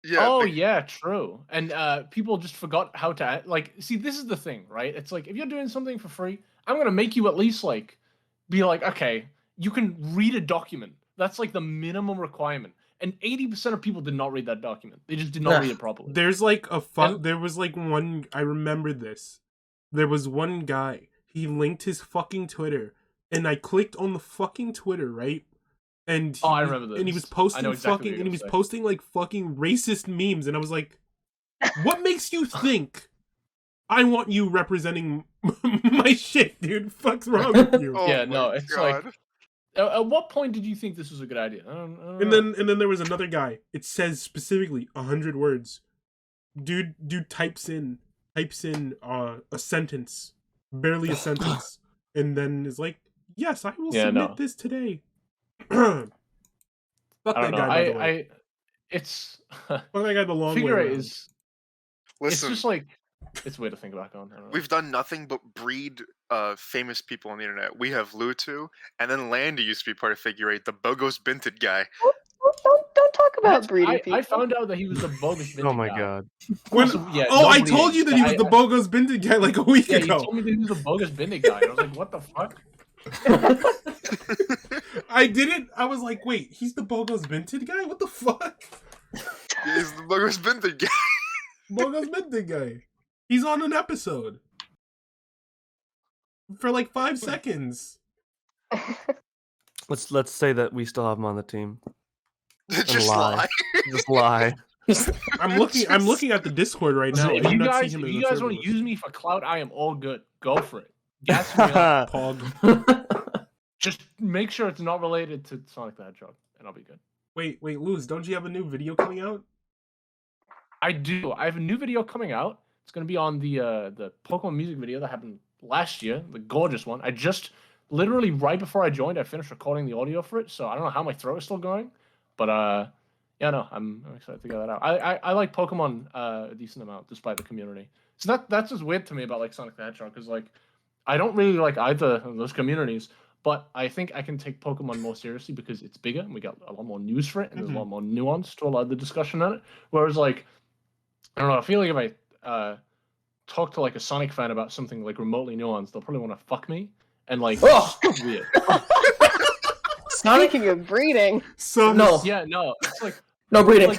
Yeah, Oh the- yeah, true. And people just forgot how to like. See, this is the thing, right? It's like if you're doing something for free, I'm gonna make you at least like be like, okay, you can read a document. That's like the minimum requirement. And 80% of people did not read that document. They just did not read it properly. There's like there was like one, I remember this. There was one guy, he linked his fucking Twitter, and I clicked on the fucking Twitter, right? And I remember this. And he was I posting know exactly what fucking, you're and he was gonna say. posting like fucking racist memes, and I was like, what makes you think I want you representing my shit, dude? Fuck's wrong with you? Oh Yeah, my no, it's like- God. At what point did you think this was a good idea? I don't And know. then there was another guy. It says specifically 100 words. Dude types in a sentence, barely a sentence, and then is like, "Yes, I will Yeah, submit no. this today." Fuck I that don't know. guy. By the way. it's Fuck that guy the long Figure way Eight around. is. Listen, It's just like It's weird to think back on. We've done nothing but breed famous people on the internet. We have Lutu, and then Landy used to be part of Figure Eight, the Bogos Binted guy. Don't talk about breeding people. I found out that he was the bogus Binted Oh my guy. god. When, Also, yeah, I nobody told is. you that he was the Bogos Binted guy like a week Yeah, he ago. told me that he was the bogus Binted guy. And I was like, what the fuck? I didn't. I was like, wait, he's the Bogos Binted guy? What the fuck? Yeah, he's the Bogos Binted guy. Bogos Binted guy. He's on an episode for like 5 seconds. Let's say that we still have him on the team. Just lie. lie. Just lie. I'm looking at the Discord right now. If I do you not guys, see him if in you the guys server want to list. use me for clout, I am all good. Go for it. Gas me up. Pog. Just make sure it's not related to Sonic the Hedgehog, and I'll be good. Wait, Luz, don't you have a new video coming out? I do. I have a new video coming out. It's going to be on the Pokemon music video that happened last year, the gorgeous one. I just literally right before I joined, I finished recording the audio for it. So I don't know how my throat is still going, but yeah, no, I'm excited to get that out. I like Pokemon a decent amount despite the community. So that's just weird to me about like Sonic the Hedgehog because like I don't really like either of those communities. But I think I can take Pokemon more seriously because it's bigger and we got a lot more news for it and there's a lot more nuance to a lot of the discussion on it. Whereas like I don't know, I feel like if I talk to like a Sonic fan about something like remotely nuanced, they'll probably want to fuck me and like it's weird. Speaking of breeding, So No. Yeah, no, it's like No breeding.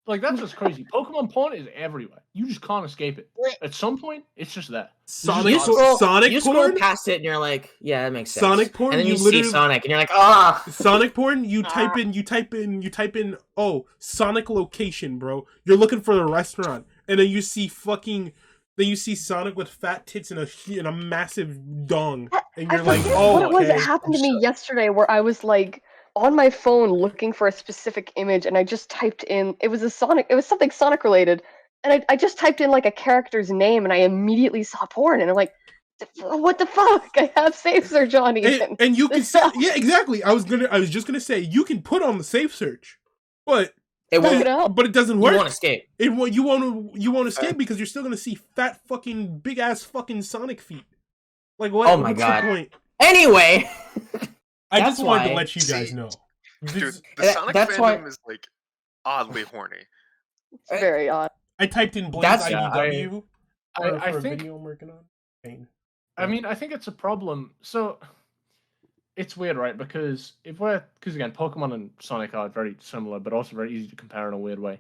like that's just crazy. Pokemon porn is everywhere. You just can't escape it. At some point, it's just that. Sonic, You scroll, Sonic you scroll porn? past it and you're like, yeah, that makes sense. Sonic porn? And then You you see literally- Sonic and you're like, ah. Sonic porn? You type in, oh, Sonic location, bro. You're looking for the restaurant. And then you see Sonic with fat tits and a massive dong. And you're I like, forget oh, what it was. okay. It happened to me yesterday where I was like on my phone looking for a specific image and I just typed in it was something Sonic related and I just typed in like a character's name and I immediately saw porn and I'm like, what the fuck? I have safe search on even. And you can say, yeah, exactly. I was just gonna say you can put on the safe search, but It Look won't. it up. but it doesn't You work. won't escape. You won't escape because you're still gonna see fat fucking big ass fucking Sonic feet. Like what? Oh my what's God. the point? Anyway, I That's just wanted to why- let you guys know. Dude, the That- Sonic that's fandom why- is like oddly horny. It's very odd. I typed in Blaze That's- IDW for I a think video I'm working on. Pain. I mean, I think it's a problem. So it's weird, right? Because again, Pokemon and Sonic are very similar, but also very easy to compare in a weird way.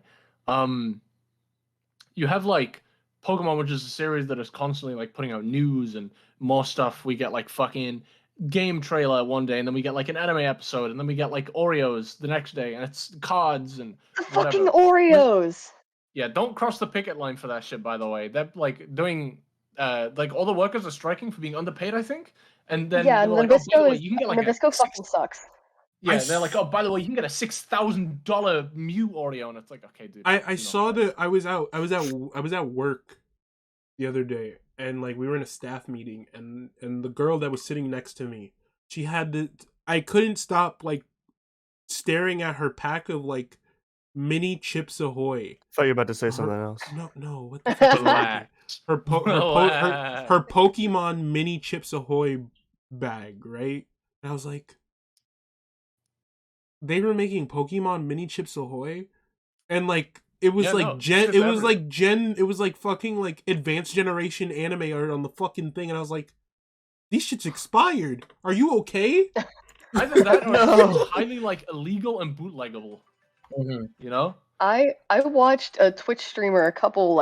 You have like Pokemon, which is a series that is constantly like putting out news and more stuff. We get like fucking game trailer one day, and then we get like an anime episode, and then we get like Oreos the next day, and it's cards and The whatever. fucking Oreos. Yeah, don't cross the picket line for that shit, by the way. They're like doing like all the workers are striking for being underpaid, I think. And then Yeah, they were like, oh, by the way, Nabisco you can get like Nabisco fucking sucks. yeah, they're like, oh, by the way, you can get a $6,000 Mew Oreo, and it's like, okay, dude. I saw I was at work the other day, and like we were in a staff meeting, and the girl that was sitting next to me, she had I couldn't stop like staring at her pack of like mini Chips Ahoy. Thought you were about to say something else. No, what the fuck? Relax. her Pokemon mini Chips Ahoy bag, right? And I was like, they were making Pokemon mini Chips Ahoy, and like it was Yeah, like no, Gen, shit it was ever. like Gen, it was like fucking like advanced generation anime art on the fucking thing, and I was like, these shit's expired. Are you okay? Either that or No. it's highly like illegal and bootleggable. Mhm. You know? I watched a Twitch streamer a couple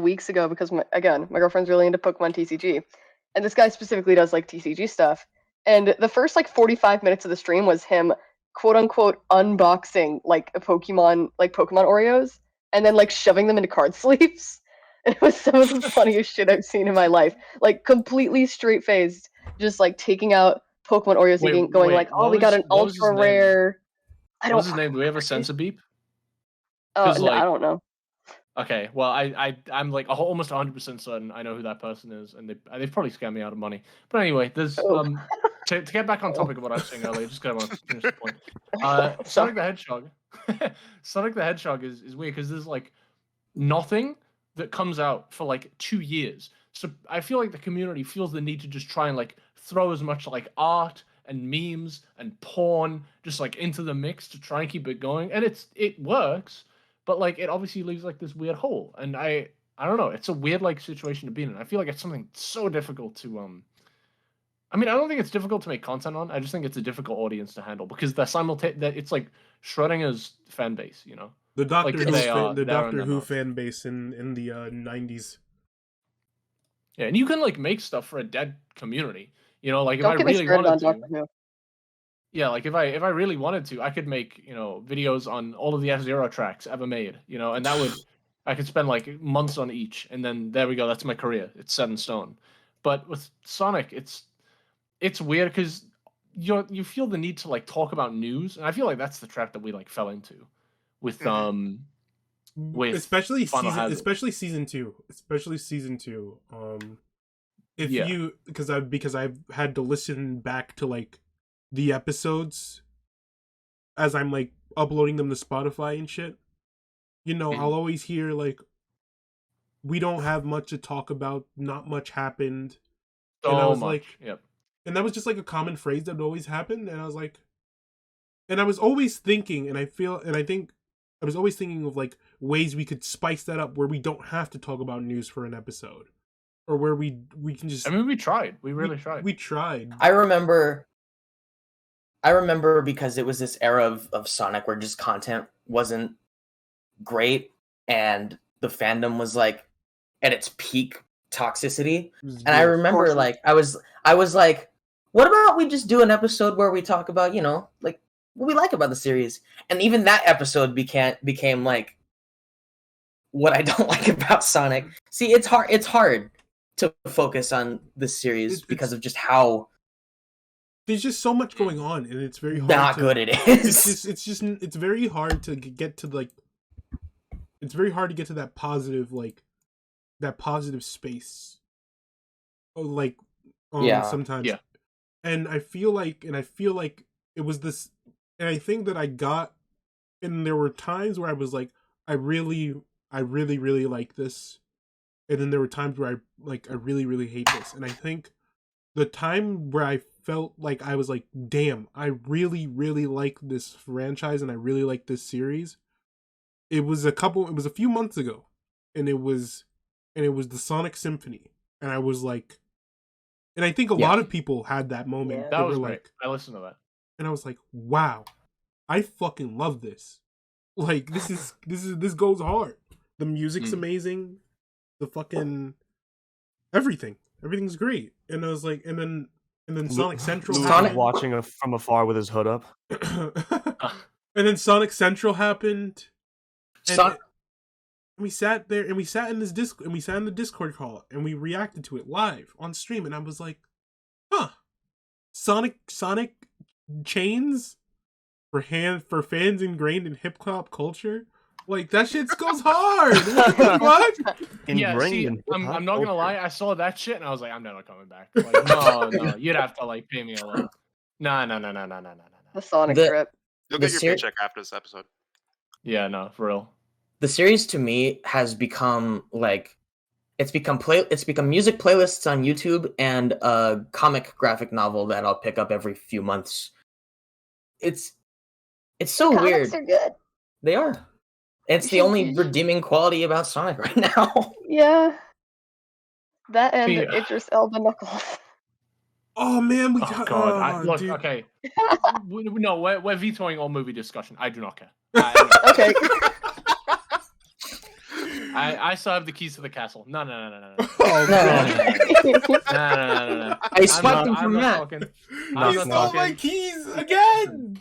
weeks ago because my girlfriend's really into Pokemon TCG, and this guy specifically does like TCG stuff. And the first like 45 minutes of the stream was him quote unquote unboxing like Pokemon Oreos and then like shoving them into card sleeves. And it was some of the funniest shit I've seen in my life. Like completely straight faced, just like taking out Pokemon Oreos Wait, and going wait, like, oh, what we got was- an what was his ultra name? rare. I What's don't. his name? Do we have a sense of beep? Oh, 'Cause, no, like- I don't know. Okay, well, I'm like almost 100% certain I know who that person is, and they've probably scammed me out of money. But anyway, there's Oh. to get back on topic of what I was saying earlier, just because I want to finish the point. Sonic the Hedgehog, Sonic the Hedgehog is weird because there's like nothing that comes out for like 2 years. So I feel like the community feels the need to just try and like throw as much like art and memes and porn just like into the mix to try and keep it going. And it works, but like it obviously leaves like this weird hole. And I don't know, it's a weird like situation to be in. I feel like it's something so difficult to I mean, I don't think it's difficult to make content on. I just think it's a difficult audience to handle because they're that it's like Schrodinger's fan base, you know. The Doctor Like, Who, they are- the they're in Doctor their Who mode. fan base in the 90s. Yeah, and you can like make stuff for a dead community. You know, like if Don't I get me really started wanted on to. Doctor Who. Yeah, like if I really wanted to, I could make, you know, videos on all of the F-Zero tracks ever made, you know, and that would I could spend like months on each, and then there we go, that's my career. It's set in stone. But with Sonic, it's weird because you feel the need to like talk about news, and I feel like that's the trap that we like fell into with with especially Final Hazard. especially season 2. If Yeah. you because I've had to listen back to like the episodes as I'm like uploading them to Spotify and shit. You know, Mhm. I'll always hear like, we don't have much to talk about, not much happened. And I So was much. like, Yep. and that was just like a common phrase that would always happen. And I was like, and I was always thinking, and I think I was always thinking of like ways we could spice that up where we don't have to talk about news for an episode, or where we can just. I mean, we tried. We really tried. We tried. I remember because it was this era of Sonic where just content wasn't great and the fandom was like at its peak toxicity. And I remember Awesome. like I was like, what about we just do an episode where we talk about, you know, like what we like about the series? And even that episode became like what I don't like about Sonic. See, it's hard to focus on this series because of just how There's just so much going on, and it's very hard. not good it is. It's very hard to get to like. It's very hard to get to that positive space. Oh, like, Yeah. sometimes. Yeah. And I feel like it was this, and I think that I got, and there were times where I was like, I really like this, and then there were times where I really hate this, and I think the time where I felt like I was like, damn, I really like this franchise and I really like this series. It was a few months ago, and it was the Sonic Symphony, and I was like, and I think a lot of people had that moment. Yeah. That They was were great. like, I listened to that. and I was like, wow, I fucking love this. Like, this goes hard. The music's amazing. The fucking everything's great. And I was like, and then Sonic Central Louis happened. watching from afar with his hood up. And then Sonic Central happened. And Son- we sat there, and we sat in the Discord call, and we reacted to it live on stream, and I was like, huh, Sonic chains for fans ingrained in hip hop culture. Like, that shit goes hard. What the fuck? Yeah, see, I'm not gonna lie. I saw that shit and I was like, I'm never coming back. Like, no, you'd have to like pay me a lot. No. The Sonic The- trip. You'll The get your ser- paycheck after this episode. Yeah, no, for real. The series to me has become like it's become music playlists on YouTube and a comic graphic novel that I'll pick up every few months. It's so weird. Comics are good. They are. It's the only redeeming quality about Sonic right now. Yeah. That and Yeah. Idris Elba Knuckles. Oh man, Oh god, look, dude. okay. No, we're vetoing all movie discussion. I do not care. Okay. I still have the keys to the castle. No. Oh, No. I swept them from I'm not Matt. talking. You I'm stole not my talking. keys again.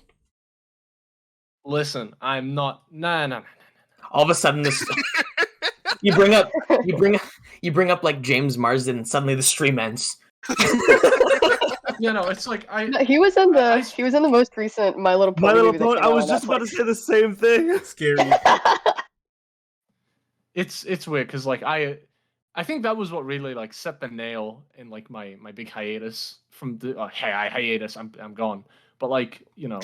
Listen, I'm not. No. All of a sudden, this you bring up like James Marsden, and suddenly the stream ends. Yeah, no, it's like He was in the most recent My Little Pony. My Little movie that Pony. came I out was on just about to Netflix. say the same thing. It's scary. it's weird because like I think that was what really like set the nail in like my big hiatus from the hiatus. I'm gone. But like, you know,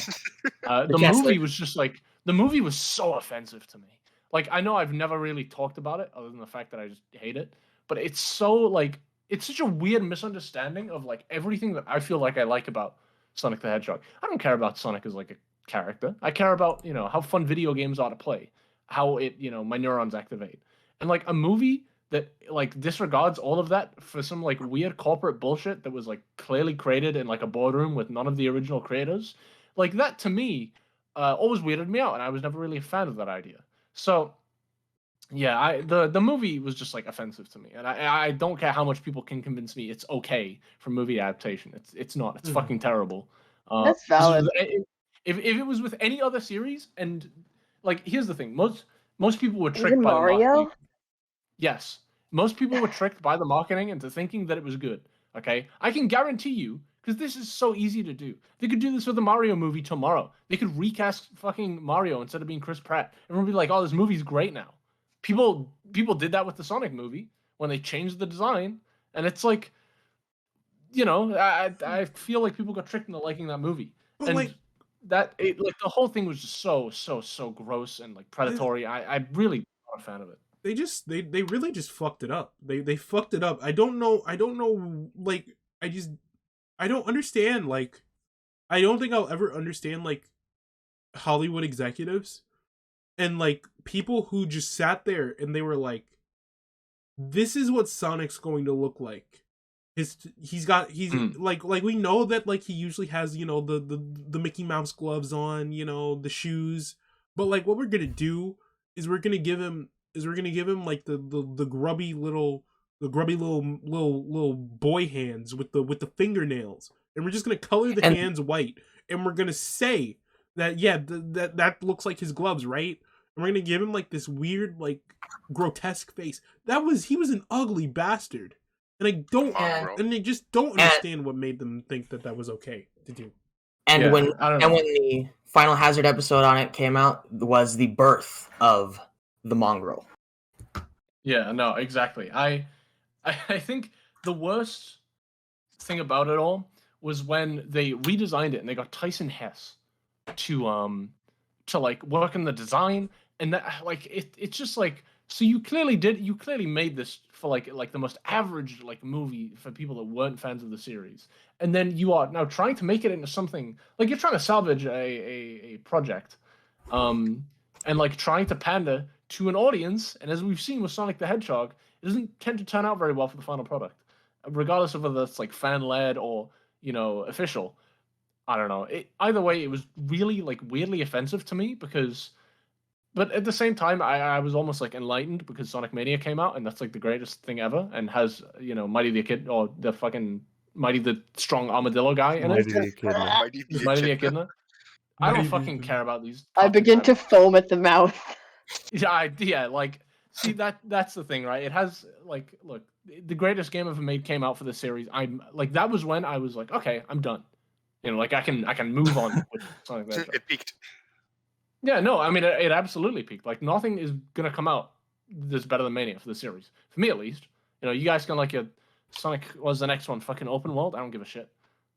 the castle. movie was just like the movie was so offensive to me. Like, I know I've never really talked about it other than the fact that I just hate it, but it's so like it's such a weird misunderstanding of like everything that I feel like I like about Sonic the Hedgehog. I don't care about Sonic as like a character. I care about, how fun video games are to play, how it, my neurons activate. And like a movie that like disregards all of that for some like weird corporate bullshit that was like clearly created in like a boardroom with none of the original creators, like that to me always weirded me out, and I was never really a fan of that idea. So yeah, the movie was just like offensive to me, and I don't care how much people can convince me it's okay for movie adaptation. It's not. It's fucking terrible. That's valid. If it was with any other series, and like here's the thing, most people were tricked Even by the Mario? marketing. Yes, most people were tricked by the marketing into thinking that it was good. Okay, I can guarantee you, because this is so easy to do. They could do this with the Mario movie tomorrow. They could recast fucking Mario instead of being Chris Pratt. Everyone would be like, "Oh, this movie's great now." People did that with the Sonic movie when they changed the design, and it's like, I feel like people got tricked into liking that movie, But and like like the whole thing was just so gross and like predatory. I really not a fan of it. they really just fucked it up. They fucked it up. I don't know like I don't understand, like I don't think I'll ever understand like Hollywood executives and like people who just sat there and they were like, this is what Sonic's going to look like. He's like we know that like he usually has, the Mickey Mouse gloves on, the shoes, but like what we're gonna do is we're gonna give him like the grubby little boy hands with the fingernails, and we're just gonna color the hands white, and we're gonna say that that looks like his gloves, right? And we're gonna give him like this weird like grotesque face. He was an ugly bastard. And I just don't understand what made them think that was okay to do. And when the Final Hazard episode on it came out, was the birth of the mongrel. Yeah, no, exactly. I think the worst thing about it all was when they redesigned it and they got Tyson Hesse to like work in the design, and that like it's just like, so you clearly made this for like the most average like movie for people that weren't fans of the series, and then you are now trying to make it into something like you're trying to salvage a project, and like trying to pander to an audience, and as we've seen with Sonic the Hedgehog, it doesn't tend to turn out very well for the final product, regardless of whether it's like fan led or official. I don't know. Either way, it was really like weirdly offensive to me because. But at the same time, I was almost like enlightened because Sonic Mania came out, and that's like the greatest thing ever, and has Mighty the Echidna, or the fucking Mighty the strong armadillo guy in it. Mighty the Echidna. I don't fucking care about these. I begin to foam at the mouth. Yeah, like see that's the thing, right? It has like, look, the greatest game ever made came out for the series. I'm like, that was when I was like, okay, I'm done. Like I can move on with Sonic the Hedgehog. It peaked. Yeah, no, I mean it absolutely peaked. Like nothing is gonna come out that's better than Mania for the series, for me at least. You guys can like your Sonic was the next one, fucking open world. I don't give a shit.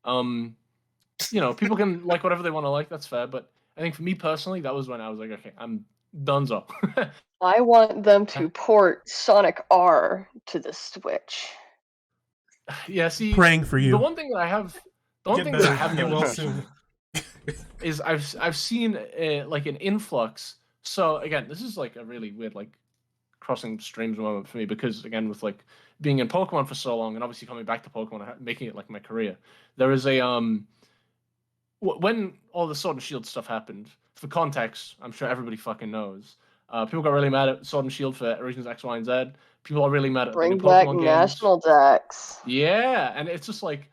People can like whatever they want to like. That's fair, but I think for me personally, that was when I was like, okay, I'm donezo. I want them to port Sonic R to the Switch. Yeah, see, praying for you. The one thing that I have noticed soon. is I've seen like an influx. So again, this is like a really weird like crossing streams moment for me because again, with like being in Pokemon for so long and obviously coming back to Pokemon, making it like my career, there is a when all the Sword and Shield stuff happened. For context, I'm sure everybody fucking knows. People got really mad at Sword and Shield for reasons X, Y, and Z. People are really mad at Bring the new back Pokemon National games. Dex. Yeah, and it's just like,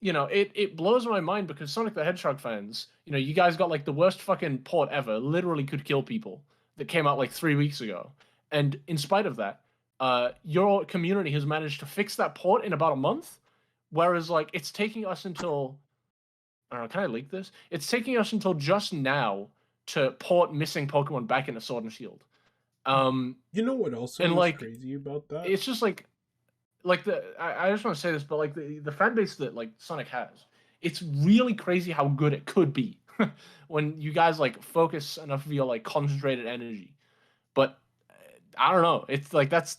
it blows my mind because Sonic the Hedgehog fans, you guys got like the worst fucking port ever, literally could kill people, that came out like 3 weeks ago. And in spite of that, your community has managed to fix that port in about a month, whereas like it's taking us until, I don't know, can I leak this? It's taking us until just now to port missing Pokemon back into Sword and Shield. You know what also is like, crazy about that? It's just like I just want to say this, but like the fan base that like Sonic has, it's really crazy how good it could be when you guys like focus enough of your like concentrated energy. but I don't know. It's like that's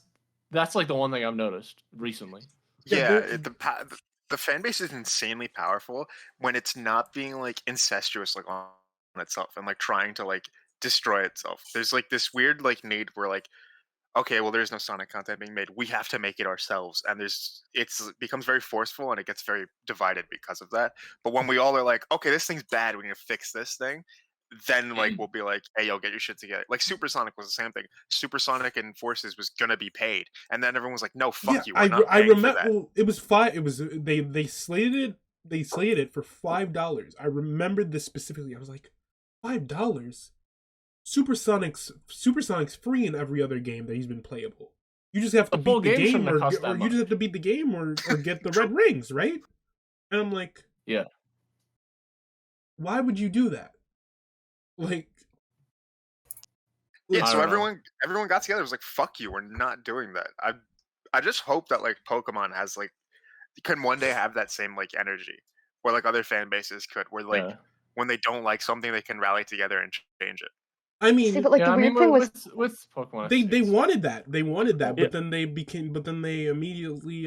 like the one thing I've noticed recently. Yeah, the fan base is insanely powerful when it's not being like incestuous like on itself and like trying to like destroy itself. There's like this weird like need where like, okay, well there's no Sonic content being made. We have to make it ourselves. And it becomes very forceful and it gets very divided because of that. But when we all are like, okay, this thing's bad, we need to fix this thing, then like we'll be like, hey, yo, get your shit together. Like Supersonic was the same thing. Supersonic and Forces was gonna be paid, and then everyone was like, no, fuck you, we're not I paying for remember. that. Well, it was five. It was they slated it for $5. I remembered this specifically. I was like, $5. Supersonic's free in every other game that he's been playable. You just have to beat the game, or you just have to beat the game, or get the red rings, right? And I'm like, yeah. Why would you do that? Like, yeah, so everyone got together. It was like, "Fuck you, we're not doing that." I just hope that like Pokemon has like can one day have that same like energy, or like other fan bases could, where like when they don't like something, they can rally together and change it. I mean, see, but like the weird thing was with Pokemon, they wanted that, Yeah. but then they immediately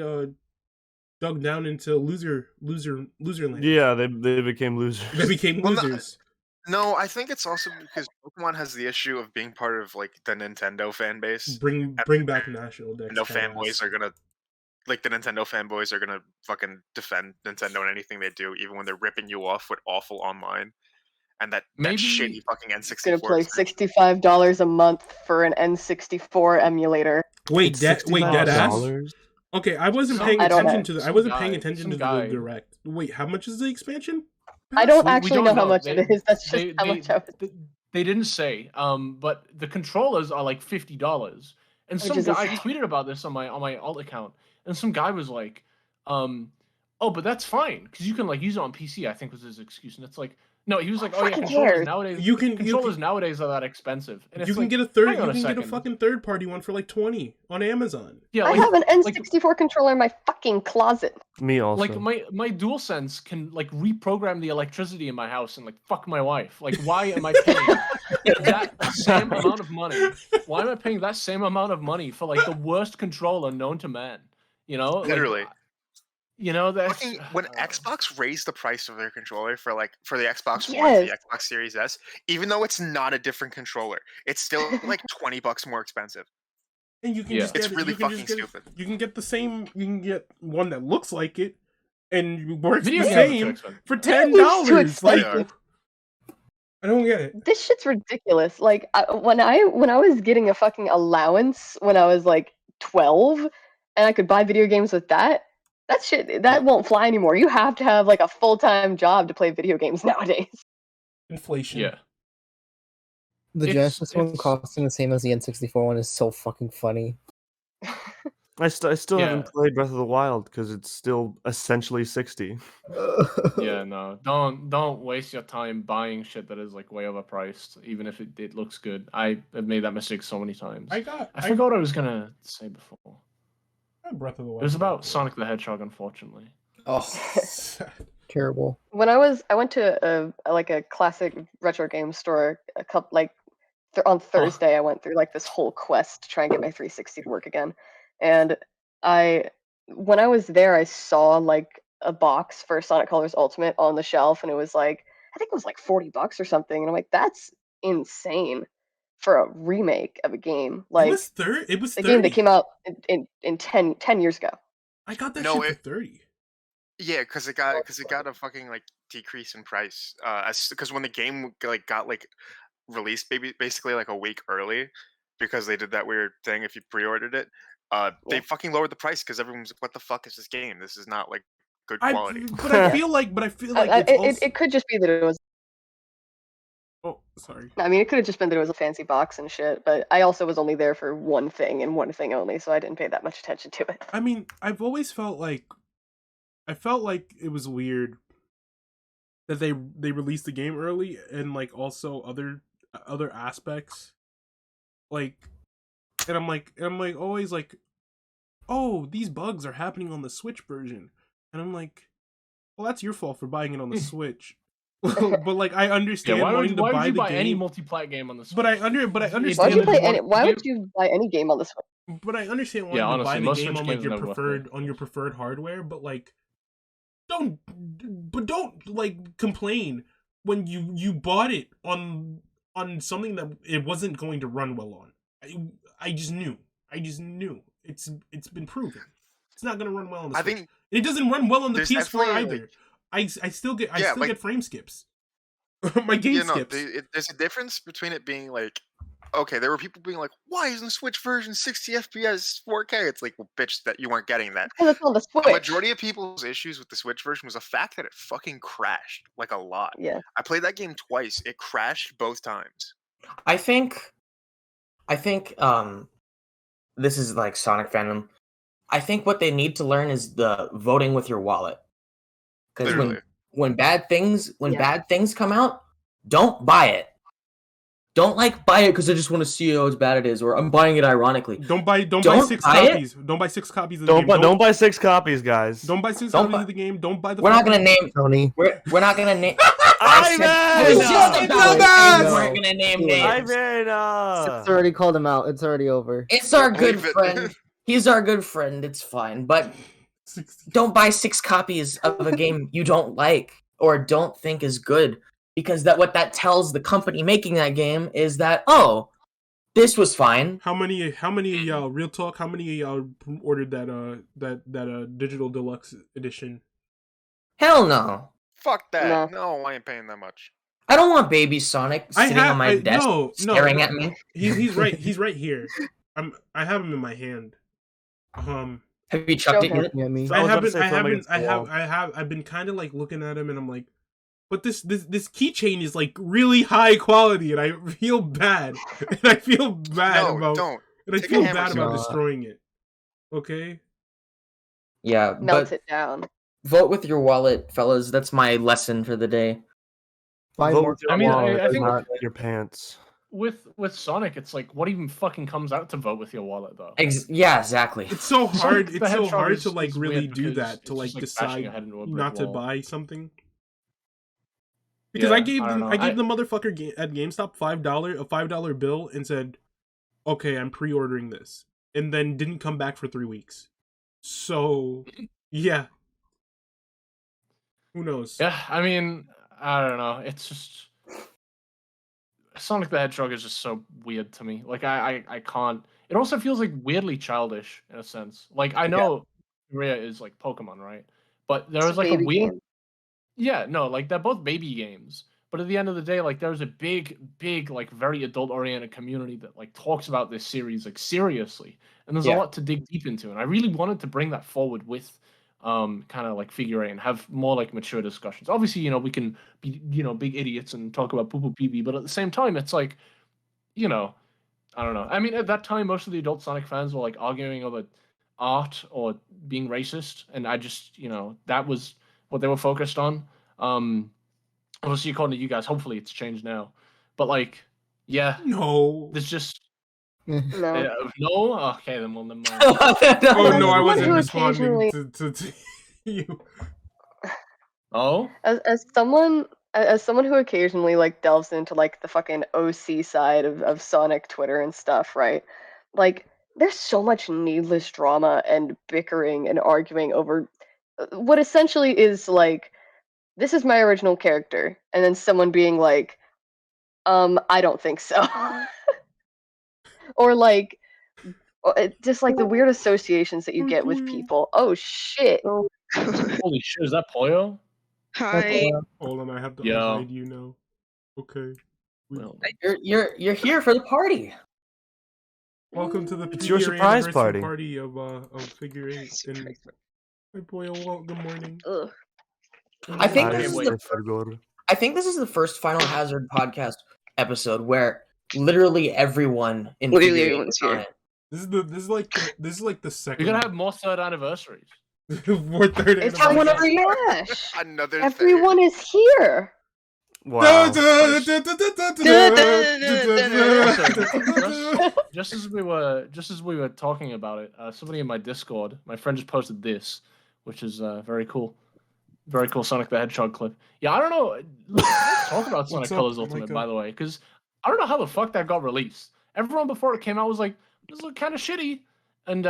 dug down into loser land. Yeah, they became losers. They became losers. No, I think it's also because Pokemon has the issue of being part of like the Nintendo fan base. Bring back National Dex. No fanboys are gonna like the Nintendo fanboys are gonna fucking defend Nintendo and anything they do, even when they're ripping you off with awful online. And that shitty fucking N64. Gonna play $65 a month for an N64 emulator. Wait, dead ass. Okay, I wasn't paying attention to the. I wasn't paying attention to the direct. Wait, how much is the expansion? I don't actually know how much it is. That's just how much I was. They didn't say. But the controllers are like $50. And some guy tweeted about this on my alt account, and some guy was like, "Oh, but that's fine because you can like use it on PC." I think was his excuse, and it's like. No, he was like, "Oh yeah, controllers nowadays are that expensive." And you can get a third. You can get a fucking third-party one for like $20 on Amazon. Yeah, I have an N64 controller in my fucking closet. Me also. Like my DualSense can like reprogram the electricity in my house and like fuck my wife. Like, why am I paying that same amount of money? Why am I paying that same amount of money for like the worst controller known to man? You know, literally. You know that when Xbox raised the price of their controller for the Xbox One, the Xbox Series S, even though it's not a different controller, it's still like $20 more expensive. And you can just get, it's really fucking stupid. You can get the same. You can get one that looks like it, and works the same for $10. Like, I don't get it. This shit's ridiculous. Like when I was getting a fucking allowance when I was like 12, and I could buy video games with that. That shit, that won't fly anymore. You have to have like a full-time job to play video games nowadays. Inflation. Yeah. The Genesis one costing the same as the N64 one is so fucking funny. I still haven't played Breath of the Wild because it's still essentially 60. Yeah, no, don't waste your time buying shit that is like way overpriced, even if it looks good. I have made that mistake so many times. I forgot what I was gonna say before. Breath of the Wild. It was about Sonic the Hedgehog, unfortunately. Oh, terrible. When I went to a classic retro game store a couple on Thursday. I went through like this whole quest to try and get my 360 to work again. And when I was there, I saw like a box for Sonic Colors Ultimate on the shelf, and it was like I think it was like $40 or something. And I'm like, that's insane for a remake of a game. Like it was a game that came out in 10 years ago. I got that shit for 30. Yeah, because it got a fucking like decrease in price. Because when the game like got like released basically like a week early, because they did that weird thing if you pre-ordered it. They fucking lowered the price because everyone was like, "What the fuck is this game? This is not like good quality." I feel like it could just be that it was. Oh, sorry. I mean, it could have just been that it was a fancy box and shit, but I also was only there for one thing and one thing only, so I didn't pay that much attention to it. I mean, I've always felt like it was weird that they released the game early and like also other aspects, like, and I'm like always like, oh, these bugs are happening on the Switch version, and I'm like, well, that's your fault for buying it on the Switch. But like, I understand why would wanting to you buy the any game. multiplayer game on the Switch? But I understand. Why would you that play you any? want- Why would you buy any game on the Switch? But I understand wanting Yeah, to honestly, buy the most game Switch on like games your are never worth preferred it. on your preferred hardware, but like, don't like complain when you bought it on something that it wasn't going to run well on. I just knew. It's been proven. It's not gonna run well on the I Switch. think It doesn't run well on the there's PS4 definitely, either. I still get Yeah, like- get frame skips. My game you know, skips. there's a difference between it being like, okay, there were people being like, why isn't the Switch version 60 FPS 4K? It's like, well, bitch, that you weren't getting that. Because it's on the Switch. The majority of people's issues with the Switch version was the fact that it fucking crashed like a lot. Yeah. I played that game twice. It crashed both times. I think this is like Sonic fandom. I think what they need to learn is the voting with your wallet. Because Literally. when bad things Yeah. bad things come out, don't buy it. Don't like buy it because I just want to see how bad it is, or I'm buying it ironically. Don't buy Don't 6 buy it? copies. Don't buy 6 copies of the Don't game. buy, don't buy 6 copies, guys. Don't buy 6 Don't copies buy- of the game. Don't buy the. We're not gonna fucking- name. Tony. We're not gonna name. I I was just man! about to say Dumbass! we weren't gonna name names. It's already called him out. It's already over. It's our good Leave it. friend. He's our good friend. It's fine, but 60. don't buy 6 copies of a game you don't like or don't think is good, because what that tells the company making that game is that, oh, this was fine. How many of y'all, real talk, how many of y'all ordered that digital deluxe edition? Hell no. Fuck that. No. No, I ain't paying that much. I don't want baby Sonic sitting on my desk staring at me. He's right here. I have him in my hand. Have you chucked it Show him. yet? Yeah, me. I was about to say throw him against the wall. I've been kind of like looking at him and I'm like, but this keychain is like really high quality and I feel bad. And I feel bad No, about don't. and I Take a feel hammer bad about to it. destroying it. Okay? Yeah, Melt but it down. vote with your wallet, fellas. That's my lesson for the day. Buy Vote more with your I mean, wallet, I think- not your pants. With Sonic, it's like, what even fucking comes out to vote with your wallet though? Yeah, exactly. It's so hard. Sonic the It's so Hedgehog hard is- to like is really weird do because that, to it's like just, like, bashing decide your head into a brick not to wall. buy something. Because Yeah, I gave don't them, know. I gave the motherfucker at GameStop a $5 bill and said, "Okay, I'm pre-ordering this," and then didn't come back for 3 weeks. So, yeah, who knows? Yeah, I mean, I don't know. It's just Sonic the Hedgehog is just so weird to me. Like I can't. It also feels like weirdly childish in a sense. Like I know Maria is like Pokemon, right? But there It's was like a baby weird. game. Yeah, no, like they're both baby games. But at the end of the day, like there's a big, like very adult-oriented community that like talks about this series like seriously, and there's a Yeah. lot to dig deep into. And I really wanted to bring that forward with kind of like Figure Eight and have more like mature discussions. Obviously, we can be big idiots and talk about poo poo pee pee, but at the same time, it's like, I don't know. I mean, at that time, most of the adult Sonic fans were like arguing over art or being racist, and I just that was what they were focused on. Obviously, according to you guys, hopefully it's changed now. But like, yeah, No. there's just No. no. Okay, then we'll never mind. Oh As no, I someone wasn't who responding occasionally- to you. Oh, As someone who occasionally like delves into like the fucking OC side of Sonic Twitter and stuff, right? Like there's so much needless drama and bickering and arguing over what essentially is like, this is my original character, and then someone being like, I don't think so. Or like just like the weird associations that you get with people. Oh shit. holy shit! Is that Poyo? Hi. Hold on, I have to Yeah. unhide you now. Okay. Well, You're here for the party. Welcome to the It's your three-year surprise anniversary of Figure Eight. And hi, Poyo. Well, good morning. Ugh. I think Okay, this is wait. the first Final Hazard podcast episode where literally everyone in Literally Figure Eight everyone's was on here. it. This is like the We're second. gonna have more third anniversaries. More third It's anniversary. everyone every Smash. Another Everyone is here. Wow. Just as we were talking about it, somebody in my Discord, my friend just posted this, which is very cool. Very cool Sonic the Hedgehog clip. Yeah, I don't know. Let's talk about Sonic up, Colors Ultimate, Micah? by the way, because I don't know how the fuck that got released. Everyone before it came out was like, this is kind of shitty. And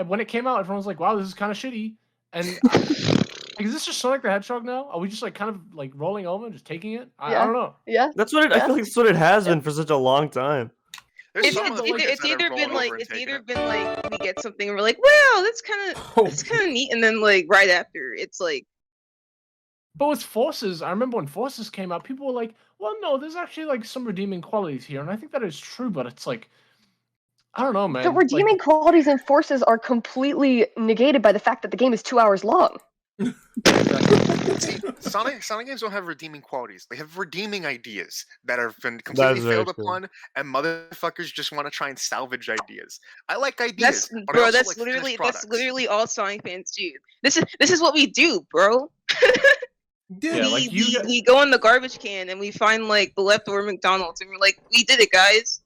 when it came out, everyone was like, wow, this is kind of shitty. And is this just Sonic the Hedgehog now? Are we just like kind of like rolling over and just taking it? I don't know. Yeah. That's what I feel like. That's what it has been for such a long time. There's It's, some it's, motherfuckers it's that have either rolled been like over and it's taken either it. been like we get something and we're like, wow, that's kind of neat, and then like right after it's like, But with Forces, I remember when Forces came out, people were like, well, no, there's actually like some redeeming qualities here. And I think that is true, but it's like, I don't know, man. The redeeming qualities in Forces are completely negated by the fact that the game is 2 hours long. See, Sonic games don't have redeeming qualities. They have redeeming ideas that have been completely very failed true. upon, and motherfuckers just want to try and salvage ideas. I like ideas, that's but I bro, also that's like finished literally products. all Sonic fans do. This is what we do, bro. Yeah, like you get- we go in the garbage can and we find like the leftover McDonald's and we're like, we did it, guys.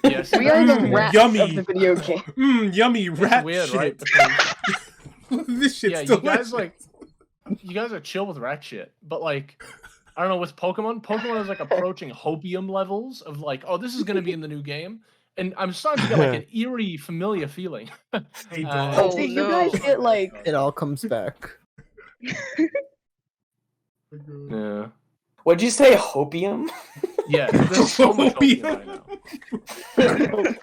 Yes, We are the rats yummy. of the video game. Yummy it's rat weird, shit. right? Because, This shit's yeah, you delicious. guys you guys are chill with rat shit, but like, I don't know, with Pokemon is like approaching hopium levels of like, oh, this is gonna be in the new game, and I'm starting to get like an eerie, familiar feeling. Hey, Uh, dog. Oh, See, you no. guys get like It all comes back. Yeah, What'd you say, hopium? yeah. There's so much Hopium. hopium right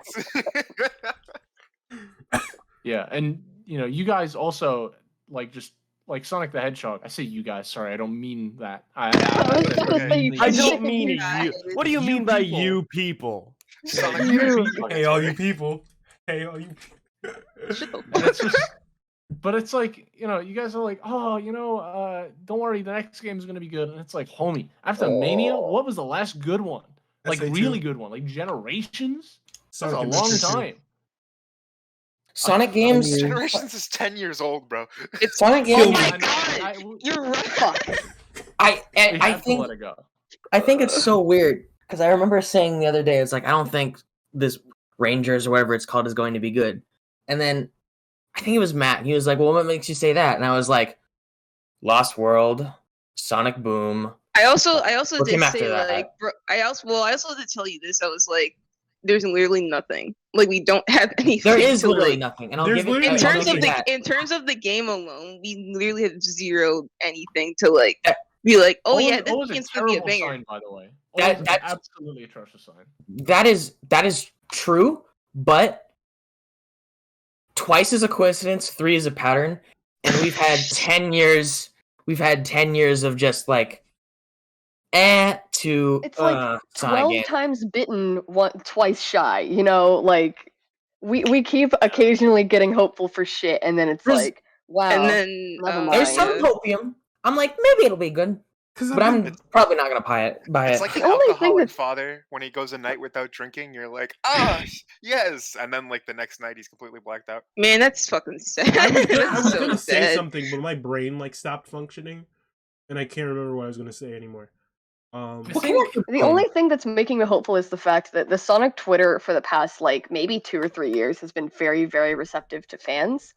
now. Yeah, and you guys also like just like Sonic the Hedgehog. I say you guys. Sorry, I don't mean that. I was gonna say you I can don't shit mean me. you. What do you mean by people. you people? Sonic You. Hey, all you people. Hey, all you. Shut the And it's just, but it's like you guys are like, oh, don't worry, the next game is gonna be good, and it's like, homie, after Mania, what was the last good one? Like SAT. really good one, like Generations. That's Sonic a and long Figure time. Sonic games. Generations is 10 years old, bro. It's Sonic oh games. my I- god, you're right. Fuck. I We I have to think let it go. I think it's so weird because I remember saying the other day, it's like I don't think this Rangers or whatever it's called is going to be good, and then I think it was Matt. He was like, "Well, what makes you say that?" And I was like, "Lost World, Sonic Boom." I also What did came after say that? like, bro, I also did tell you this. I was like, there's literally nothing. Like we don't have anything. There is to, literally like, nothing, and I'll There's give it. literally in I'll terms give of you the that. in terms of the game alone, we literally have zero anything to like be like, oh yeah, this Always a game's gonna be a terrible banger. sign, by the way. That- Always an that's- absolutely atrocious sign. That is true, but twice is a coincidence, 3 is a pattern, and we've had 10 years. We've had 10 years of just like, to It's like Sonic 12 game. times bitten, twice shy. Like we keep occasionally getting hopeful for shit, and then it's There's- like, wow. And then never mind. There's some yeah. hopium. I'm like, maybe it'll be good, but I'm probably not gonna buy it. It's like The the only thing alcoholic that's- father when he goes a night without drinking. You're like, ah, yes, and then like the next night he's completely blacked out. Man, that's fucking sad. I was That's so gonna say sad. something, but my brain like stopped functioning, and I can't remember what I was gonna say anymore. The only thing that's making me hopeful is the fact that the Sonic Twitter for the past like maybe 2 or 3 years has been very, very receptive to fans.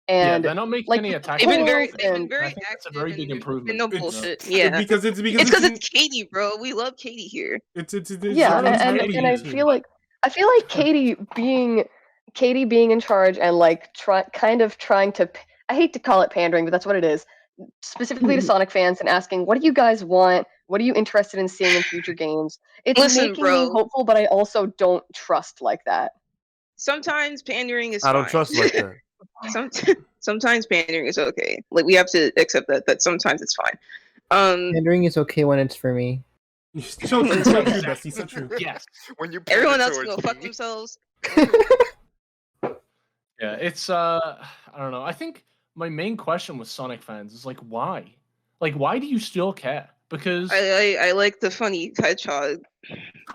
Yeah, And they're not making like, any attacks. They've been polls very, and- they've been I very think that's a active. very and big there's improvement. been no It's- bullshit. Yeah, because it's because it's Katie, bro. We love Katie here. it's yeah, Sonic and Tiny I team. feel like Katie being in charge and like kind of trying to, I hate to call it pandering, but that's what it is, specifically to Sonic fans and asking, what do you guys want? What are you interested in seeing in future games? It's Listen, making bro. me hopeful, but I also don't trust like that. Sometimes pandering is I don't fine. trust like that. Sometimes pandering is okay. Like we have to accept that sometimes it's fine. Pandering is okay when it's for me. So true, so true, Bestie, so true. Yes. When you everyone pander else can go towards fuck me. themselves. Yeah, it's I don't know. I think my main question with Sonic fans is like, why? Like, why do you still care? Because I like the funny hedgehog.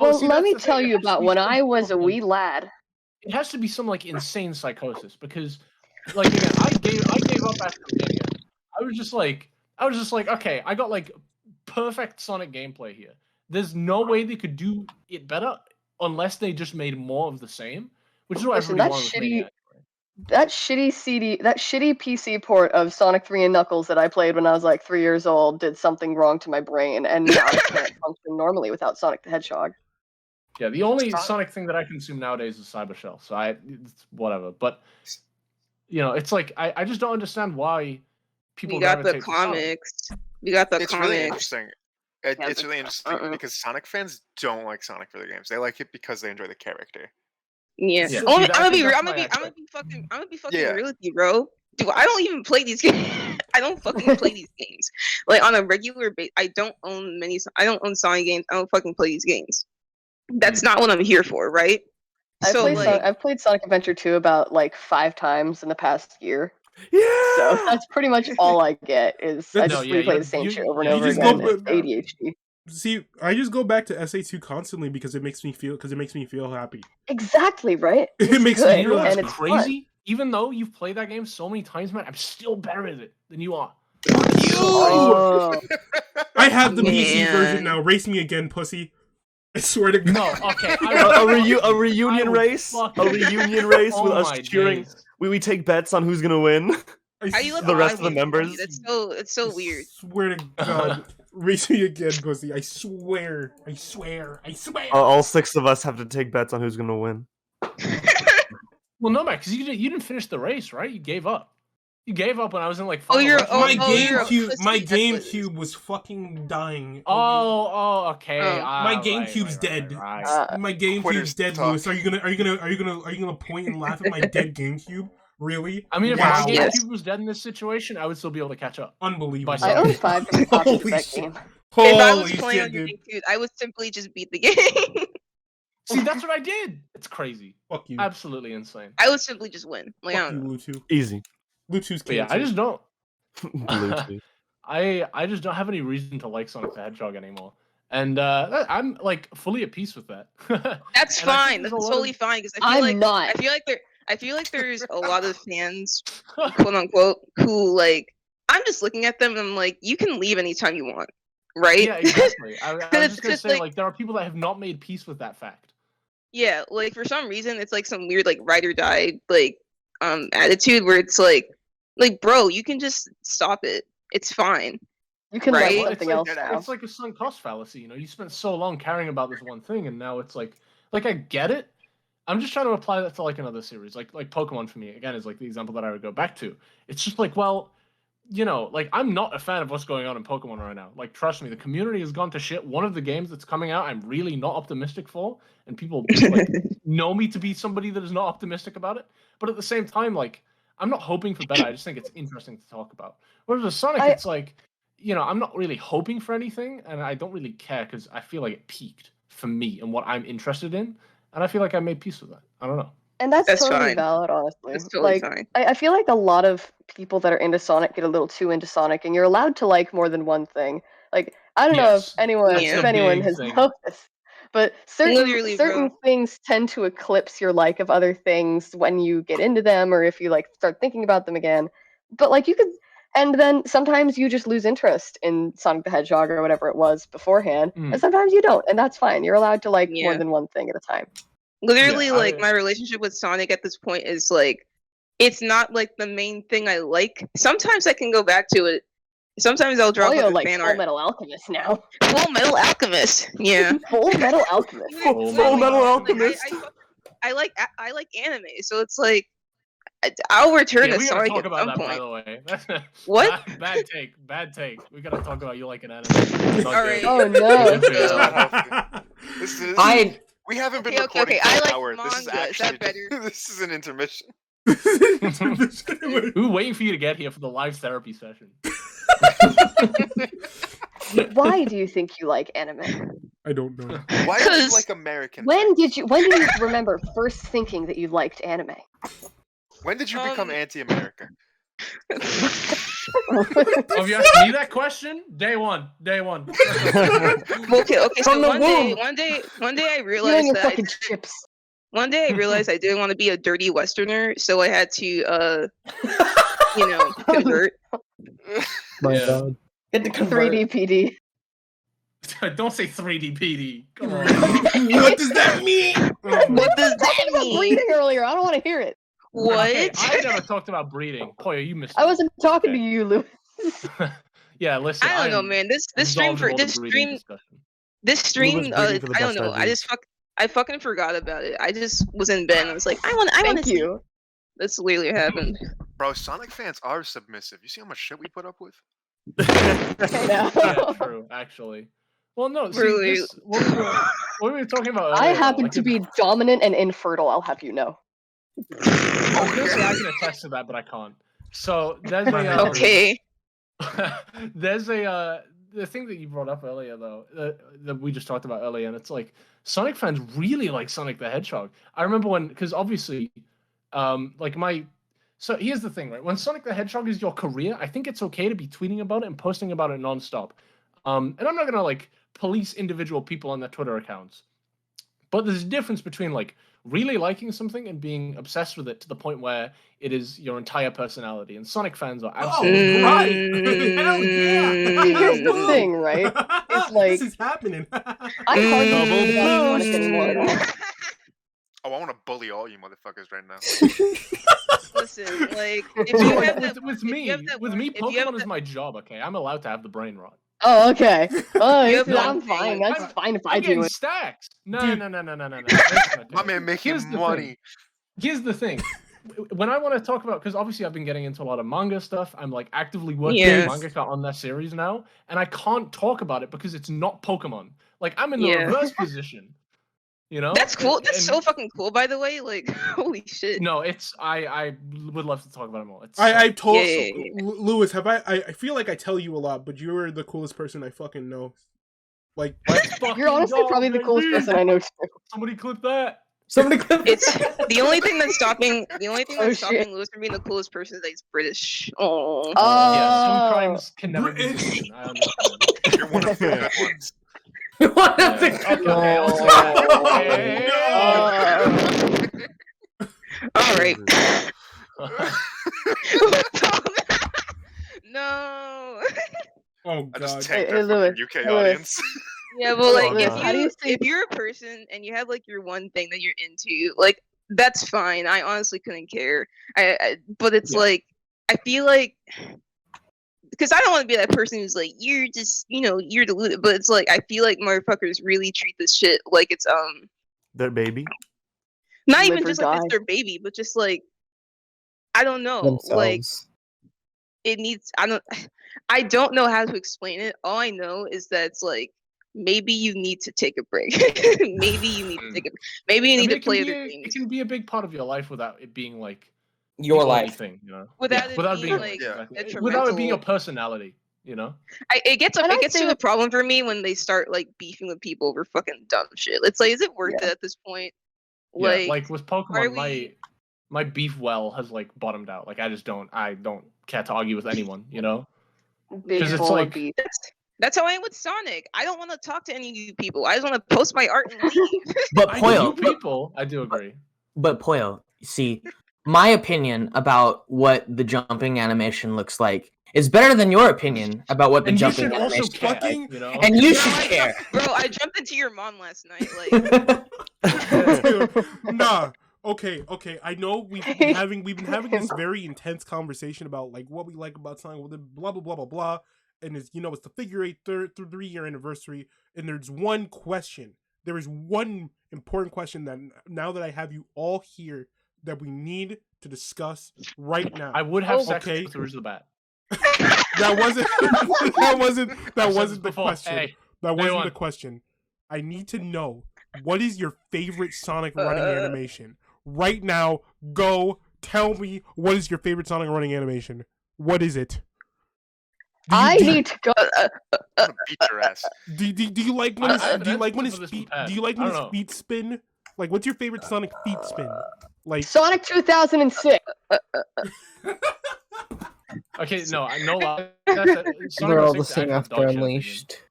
Well, see, let that's me the thing, tell it you has to about be when some I was a sort of- wee lad. It has to be some like insane psychosis because, like, again, I gave up after Mania. I was just like, okay, I got like perfect Sonic gameplay here. There's no way they could do it better unless they just made more of the same, which is what Listen, everybody that's wanted with Mania. that shitty PC port of Sonic 3 and Knuckles that I played when I was like 3 years old did something wrong to my brain, and now I can't function normally without Sonic the Hedgehog. Yeah, the only Sonic thing that I consume nowadays is Cyber Shell, so it's whatever. But it's like I just don't understand why people. We got the gravitate to Sonic. comics. We got the It's comics. really interesting. It's really interesting because Sonic fans don't like Sonic for the games. They like it because they enjoy the character. Yeah. Yeah. I'm See, gonna be Mm. fucking Yeah. real with you, bro. Dude, I don't even play these games. I don't fucking play these games. Like on a regular basis, I don't own Sonic games. I don't fucking play these games. That's not what I'm here for, right? I've played Sonic Adventure 2 about like 5 times in the past year. Yeah. So that's pretty much all I get is I just replay the same shit over and over again. It's ADHD. See, I just go back to SA2 constantly because it makes me feel happy. Exactly, right? It makes me You know relax. what's it's crazy? Even though you've played that game so many times, man, I'm still better at it than you are. Oh. I have the PC Man. version now. Race me again, pussy. I swear to God. No, okay. A reunion race? A reunion race with us cheering. Days. We take bets on who's gonna win. How you let The rest of lie the to you? members. It's so weird. Swear to God. Race me again, pussy. I swear. All 6 of us have to take bets on who's gonna win. Well, no, man, because you didn't finish the race, right? You gave up. You gave up when I was in like. Oh, you're- final oh, race. you're a pussy, My that's what it GameCube was fucking dying. Okay. Oh. My GameCube's dead. Right. My GameCube's Quitters dead, talk. Lewis. Are you gonna point and laugh at my dead GameCube? Really? I mean, if Wow. my Yes. GameCube was dead in this situation, I would still be able to catch up. Unbelievable. By I own Sonic. 5 different copies of Holy that shit. game. If I was Holy playing on shit, your dude. GameCube, I would simply just beat the game. See, that's what I did. It's crazy. Fuck you. Absolutely insane. I would simply just win. Like, I Fuck you, don't know. Bluetooth. Easy. Bluetooth's But yeah, I cancer. just don't. Bluetooth. I just don't have any reason to like Sonic the Hedgehog anymore, and I'm like fully at peace with that. That's And I fine. think there's That's a lot totally of- fine because I'm not. I feel like there's a lot of fans, quote unquote, who like I'm just looking at them and I'm like, you can leave anytime you want, right? Yeah, exactly. I was It's just gonna just say, like- like, there are people that have not made peace with that fact. Yeah, like for some reason it's like some weird like ride or die like attitude where it's like bro, you can just stop it. It's fine. You can Right? let Well, something it's else like, now. it's like a sunk cost fallacy. You spent so long caring about this one thing, and now it's like I get it. I'm just trying to apply that to like another series, like Pokemon for me again is like the example that I would go back to. It's just like, well, like I'm not a fan of what's going on in Pokemon right now. Like, trust me, the community has gone to shit. One of the games that's coming out, I'm really not optimistic for, and people like know me to be somebody that is not optimistic about it. But at the same time, like, I'm not hoping for better. I just think it's interesting to talk about. Whereas with Sonic, it's like, I'm not really hoping for anything, and I don't really care because I feel like it peaked for me and what I'm interested in, and I feel like I made peace with that. I don't know. And that's totally fine. valid, honestly. That's totally like, fine. I feel like a lot of people that are into Sonic get a little too into Sonic, and you're allowed to like more than one thing. Like, I don't know Yes, if anyone that's if the anyone big has thing. noticed, but Literally, certain bro. things tend to eclipse your like of other things when you get into them, or if you like start thinking about them again. But like you could, and then sometimes you just lose interest in Sonic the Hedgehog or whatever it was beforehand, and sometimes you don't, and that's fine. You're allowed to like more Yeah. than one thing at a time. Literally, Yeah, like my relationship with Sonic at this point is like, it's not like the main thing I like. Sometimes I can go back to it. Sometimes I'll drop Poyo like a likes fan Full art. Metal Alchemist now. Full Metal Alchemist. Yeah. Full Metal Alchemist. Full Full Metal Like, Alchemist. I like anime, so it's like I'll return Yeah, to we gotta Sonic talk at about some that, by point. the way. What? Bad take. We gotta talk about you like an anime. All right. Oh no. This is. I We haven't been Okay, recording I for like an hour. This is manga. Is that actually. better? This is an intermission. We were waiting for you to get here for the live therapy session. Why do you think you like anime? I don't know. Why do you 'Cause- like American? When do you remember first thinking that you liked anime? When did you become anti-America? Oh, if you asked me that question, day one. Okay, From so the one womb. day I You and realized your that fucking chips. one day I realized I didn't want to be a dirty Westerner, so I had to convert. My Yeah. God. Get the convert. 3D PD. Don't say 3D PD. Come on. What does that mean? What does that I was mean? reading earlier. I don't want to hear it. What? Okay, I never talked about breeding. Poyo, you missed. I wasn't talking to Okay. you, Lou. Yeah, listen. I don't know, I'm man. This stream absolved for of all the this breeding stream discussion. Lou was breeding for the I don't best know. ideas. I fucking forgot about it. I just was in bed and I was like, I want to Thank see. you. That's literally what happened. Bro, Sonic fans are submissive. You see how much shit we put up with? Yeah. Yeah, true. Actually, well, no. See, Really? this, what we were talking about. I earlier, happen like, to be dominant and infertile. I'll have you know. I was gonna say I can attest to that, but I can't. So there's a Okay. there's a the thing that you brought up earlier though that we just talked about earlier, and it's like Sonic fans really like Sonic the Hedgehog. I remember when, because obviously, so here's the thing, right? When Sonic the Hedgehog is your career, I think it's okay to be tweeting about it and posting about it nonstop. And I'm not gonna like police individual people on their Twitter accounts, but there's a difference between like really liking something and being obsessed with it to the point where it is your entire personality. And Sonic fans are absolutely right. Hell yeah. Here's the thing, right? It's like this is happening. I hardly Double think about Sonic boost. anymore at all. Oh, I want to bully all you motherfuckers right now. Listen, like if you have that, with if you me, have that with one- me, if you have Pokemon is that- my job. Okay, I'm allowed to have the brain rot. Oh, okay. Oh, You have I'm one thing, fine. like, That's fine if I I'm do getting it. stacks. No. My Listen, man making Here's the money. thing. Here's the thing. When I want to talk about, because obviously I've been getting into a lot of manga stuff. I'm like actively working with Yes. mangaka on their series now, and I can't talk about it because it's not Pokemon. Like I'm in the Yeah. reverse position. You know? That's cool. That's And- so fucking cool, by the way. Like, holy shit. No, it's I would love to talk about it more. It's I told Yeah. Lewis, I feel like I tell you a lot, but you're the coolest person I fucking know. Like, You're honestly probably the coolest person I know too. Somebody clip that. Somebody clip It's the only thing that's stopping Oh, Lewis shit. from being the coolest person is that he's British. Oh. Yeah, some Oh. crimes can never be British. forgiven. I understand. You're one of the good ones. What Yeah. of the Okay, No. okay. All right. No. oh I just god. tanked Hey, our Lewis, fucking UK Lewis. audience. Yeah, but like Oh, if God. How do you say- if you're a person and you have like your one thing that you're into, like that's fine. I honestly couldn't care. But it's Yeah. like I feel like because I don't want to be that person who's like you're just you're deluded. But it's like I feel like motherfuckers really treat this shit like it's Their baby. not Live even or just like die. it's their baby, but just like I don't know, like Themselves. it needs. I don't know how to explain it. All I know is that it's like maybe you need to take a break. Maybe you need to take a. Maybe you I need mean, to it can play be other it games can be a big part of your life without it being like your the only life. thing, you know. without Yeah, it being like Yeah. without it being a detrimental. personality, you know. It gets And I to say a that- problem for me when they start like beefing with people over fucking dumb shit. It's like, is it worth Yeah. it at this point? Yeah, like with are Pokemon, we- my beef well has like bottomed out. Like I don't care to argue with anyone, you know. Big 'Cause it's bowl of like- beef. That's how I am with Sonic. I don't want to talk to any of you people. I just want to post my art and leave. But I Poyo, do people, I do agree. but Poyo, see, my opinion about what the jumping animation looks like is better than your opinion about what the And you jumping should also animation care, fucking- you know. and you should care. Bro, I jumped into your mom last night. Like, Dude, nah. Okay. I know we've been having this very intense conversation about like what we like about Sonic, blah blah blah blah blah, and it's it's the Figure Eight 3-year anniversary, and there's one question. There is one important question that now that I have you all here that we need to discuss right now. I would have Oh, sex okay. with Rouge the Bat. That wasn't I've the said this before. question. Hey, That wasn't the one. question. I need to know what is your favorite Sonic running animation right now. Go tell me what is your favorite Sonic running animation. What is it? I need to go. I'm gonna beat your ass. Do you like when I his have an do you like answer when for his this feet one, do you like I when don't his know. feet spin? Like, what's your favorite Sonic feet spin? Like, Sonic 2006. Okay, no, no lie. That's They're all the 06 same actual after dog shit, Unleashed.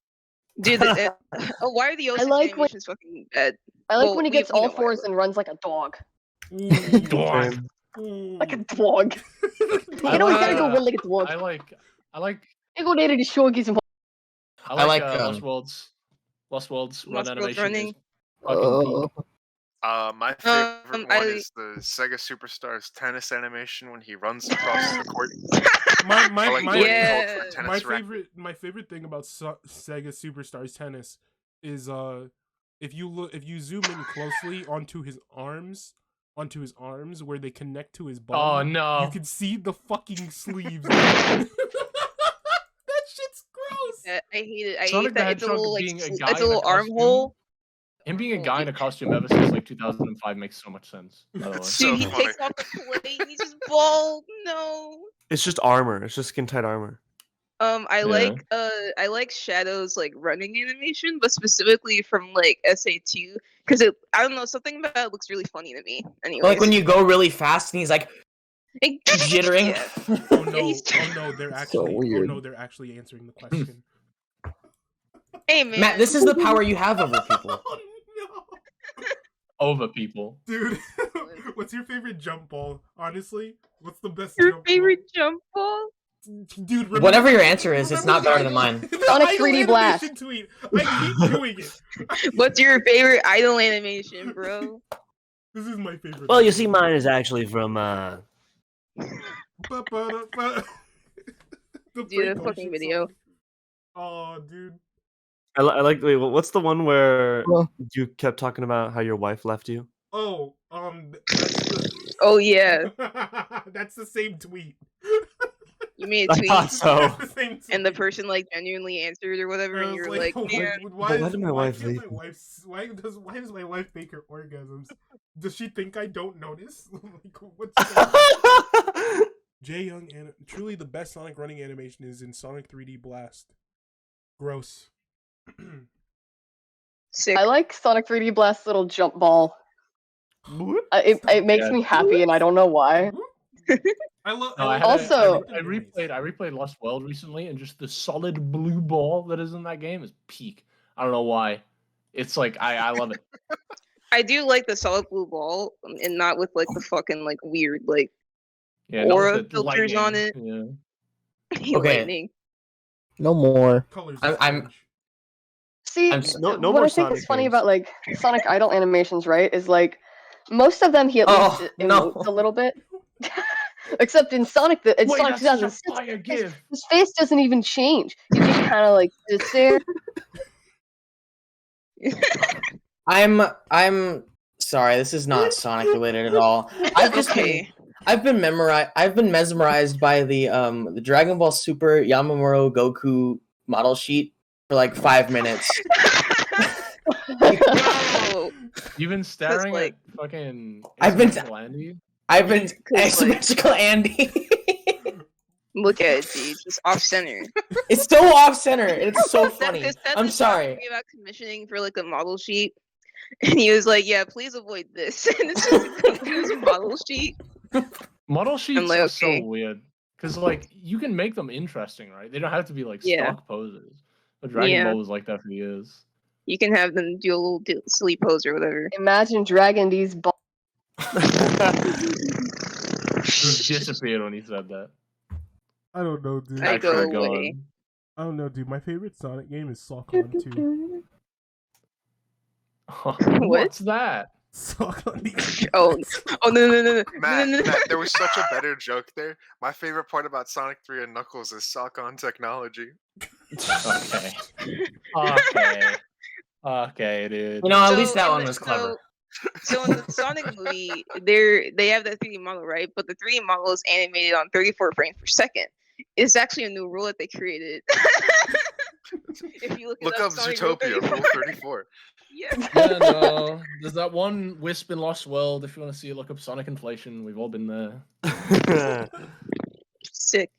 dude, why are the 06 like when- animations fucking bad? I like Well, when he we- gets we all know fours whatever. and runs like a dog. Dog. Like a dog. I You know, he's like, gotta go uh, run like a dog. I like You go there to the shoggies and Lost like, Worlds. Lost Worlds run Lost Worlds animation. running. Is fucking peak. My favorite one I- is the Sega Superstars tennis animation when he runs across the court. My Or, like, my doing Yeah. code for a my tennis racket. favorite thing about Sega Superstars Tennis is if you zoom in closely onto his arms where they connect to his Oh body, no! you can see the fucking sleeves. That shit's gross. I hate it. I Sonic hate the that it's a Hedgehog little like being a it's guy a in a little costume. armhole. Him being a guy in a costume ever since like 2005 makes so much sense. By the way. It's so Dude, he funny. takes off the plate and he's just bald. No. It's just armor. It's just skin tight armor. I like Shadow's like running animation, but specifically from like SA2 because I don't know, something about it looks really funny to me. Anyway, Like when you go really fast and he's like jittering. Yeah. Oh no! he's- Oh no! They're actually. Oh weird. no! They're actually answering the question. Hey man, Matt, this is the power you have over people. Oh no! Over people. Dude, what's your favorite jump ball? Honestly, what's the best? your jump favorite jump ball. ball? Dude, remember, Whatever your answer is, it's remember not better the than mine. the Sonic idle 3D Blast. animation Tweet. I keep doing it. What's your favorite idol animation, bro? This is my favorite. Well, you see, mine is actually from The Dude, Frank a fucking Ocean video. song. Oh, dude. I like. Wait, what's the one where Well- you kept talking about how your wife left you? Oh, that's the... Oh yeah, that's the same tweet. you made a I tweet thought so. That's the same tweet. and the person like genuinely answered or whatever, and I you was were like, man, Why did my wife can't leave my me? wife- why does my wife fake her orgasms? Does she think I don't notice? Like, what's Jay Young truly the best Sonic running animation is in Sonic 3D Blast. Gross. sick. I like Sonic 3D Blast's little jump ball. It makes Yeah. me happy, and I don't know why. I love. No, I Also- replayed Lost World recently, and just the solid blue ball that is in that game is peak. I don't know why. It's like I love it. I do like the solid blue ball, and not with like the fucking like weird like Yeah, not with aura the filters on it. lightning, Yeah. Okay. Lightning. No more. Colors. I'm- See, I'm No what more I think Sonic is funny games. about like Sonic Idol animations, right? Is like most of them he at Oh, least no. emotes a little bit. Except in Sonic, in Wait, Sonic that's such a 2006, fire give. his face doesn't even change. He just kind of like sits there. I'm sorry, this is not Sonic related at all. I've just Okay. I've been mesmerized by the Dragon Ball Super Yamamuro Goku model sheet for like 5 minutes. No. You've been staring like- at fucking. I've been- Asymmetrical Andy? I've been 'Cause, like- asymmetrical Andy. Look at it, dude. Just off center. It's so off center. It's so funny. I'm sorry. About commissioning for like a model sheet, and he was like, "Yeah, please avoid this." And it's just a Goku's model sheet. Model sheets like, are okay. so weird because like you can make them interesting, right? They don't have to be like Yeah. stock poses. But Dragon Yeah. Ball was like that for years. You can have them do a little sleep pose or whatever. Imagine Dragon D's ball. Just disappeared when he said that. I don't know, dude. I go Could've away. gone. I don't know, dude. My favorite Sonic game is Sokon 2. What's that? Sokon. Oh, oh no no no no Matt, no no! Matt, there was such a better joke there. My favorite part about Sonic 3 and Knuckles is sock on technology. Okay. Okay. Okay, dude. You know, at So least that in one the- was clever. So in the Sonic movie, they have that 3D model, right? But the 3D model is animated on 34 frames per second. It's actually a new rule that they created. If you Look up Sonic Rule Zootopia, 34. Rule 34. Yeah. Yeah, no. There's that one wisp in Lost World. If you want to see it, look up Sonic Inflation. We've all been there. Sick.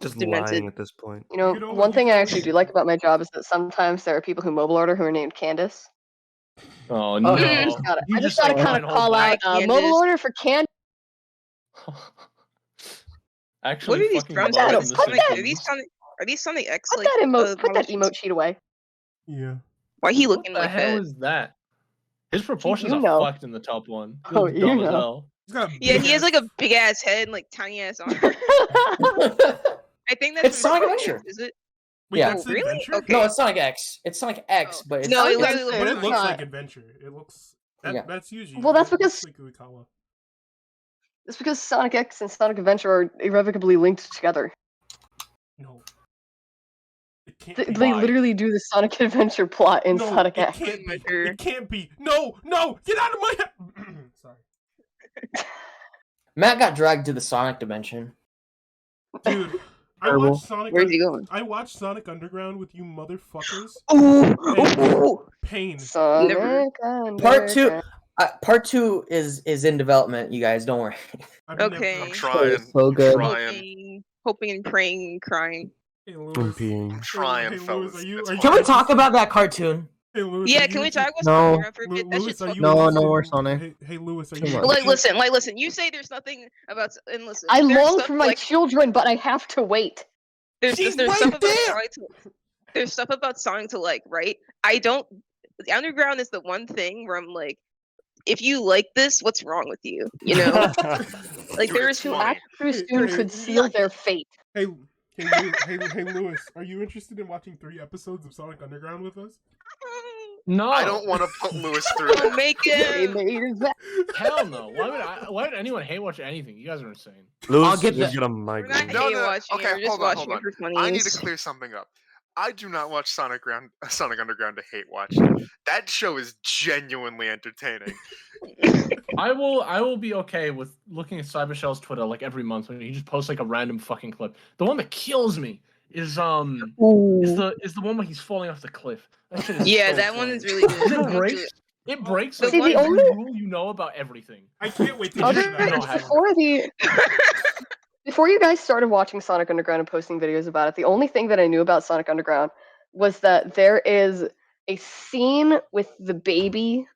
Just Demented. lying at this point. You know, You know what one you thing I can actually do? do like about my job is that sometimes there are people who mobile order who are named Candace. Oh no! yeah. I just gotta kind of call out Candace. mobile order for Candace. Actually, What are these fucking drums? Put that- love Are the put these that- Sonic? Are these Sonic X? Put like, that emote. Put that model emote sheet away. Yeah. Why he What looking the like hell that? is that? His proportions you are know. fucked in the top one. He Oh, looks you dumb as know. hell. He's got a Yeah, big he has ass- like a big ass head and like tiny ass arms. I think that's It's Sonic from Adventure. Is it? Wait, Yeah. that's Oh, really? Adventure? Okay. No, it's Sonic X. It's Sonic X, Oh. but it's No, it Okay, literally But it it's looks not. like Adventure. It looks That's usually. Well, that's because like Uikawa. it's because Sonic X and Sonic Adventure are irrevocably linked together. No. It can't They, be. they literally do the Sonic Adventure plot in No, Sonic it X. can't be. It can't be. No, get out of my head. Sorry. Matt got dragged to the Sonic dimension. Dude, I watched Sonic. Where's he going? I watched Sonic Underground with you motherfuckers. Ooh. Pain. Sonic Part 2. Part 2 is in development. You guys, don't worry. Okay. I'm trying. So good. Hoping and praying and crying. Hey, Lewis. I'm trying, Hey, fellas. Lewis, are you Can we talk about that cartoon? Hey, Lewis, Yeah, are can you we talk about No. Sonic? I forget that Lewis, shit's are fucking. you No, interested more in- Sonic. Hey, Lewis, are Too you much. Like, interested- listen. You say there's nothing about, and listen. I there's long stuff, for my like, children, but I have to wait. There's She's there's right stuff about there! Sonic there's stuff about Sonic to like, right? I don't. The Underground is the one thing where I'm like, if you like this, what's wrong with you? You know, like Dude, there's it's To funny. act too soon could seal their fate. Hey, Lewis, are you interested in watching 3 episodes of Sonic Underground with us? No, I don't want to put Lewis through Don't that. make They it. made that. Hell no. Why would anyone hate watch anything? You guys are insane. Lewis get is the- gonna We're not migraine. No, hate watching. okay, We're just hold on, watching hold it for I need to funnies. clear something up. I do not watch Sonic Underground to hate watch it. That show is genuinely entertaining. I will be okay with looking at Cybershell's Twitter like every month when he just posts like a random fucking clip. The one that kills me is the one where he's falling off the cliff. That shit is Yeah, so that one funny. is really good. It breaks. It breaks The like one- every only- rule you know about everything. I can't wait to Other get to that. than- Before you guys started watching Sonic Underground and posting videos about it, the only thing that I knew about Sonic Underground was that there is a scene with the baby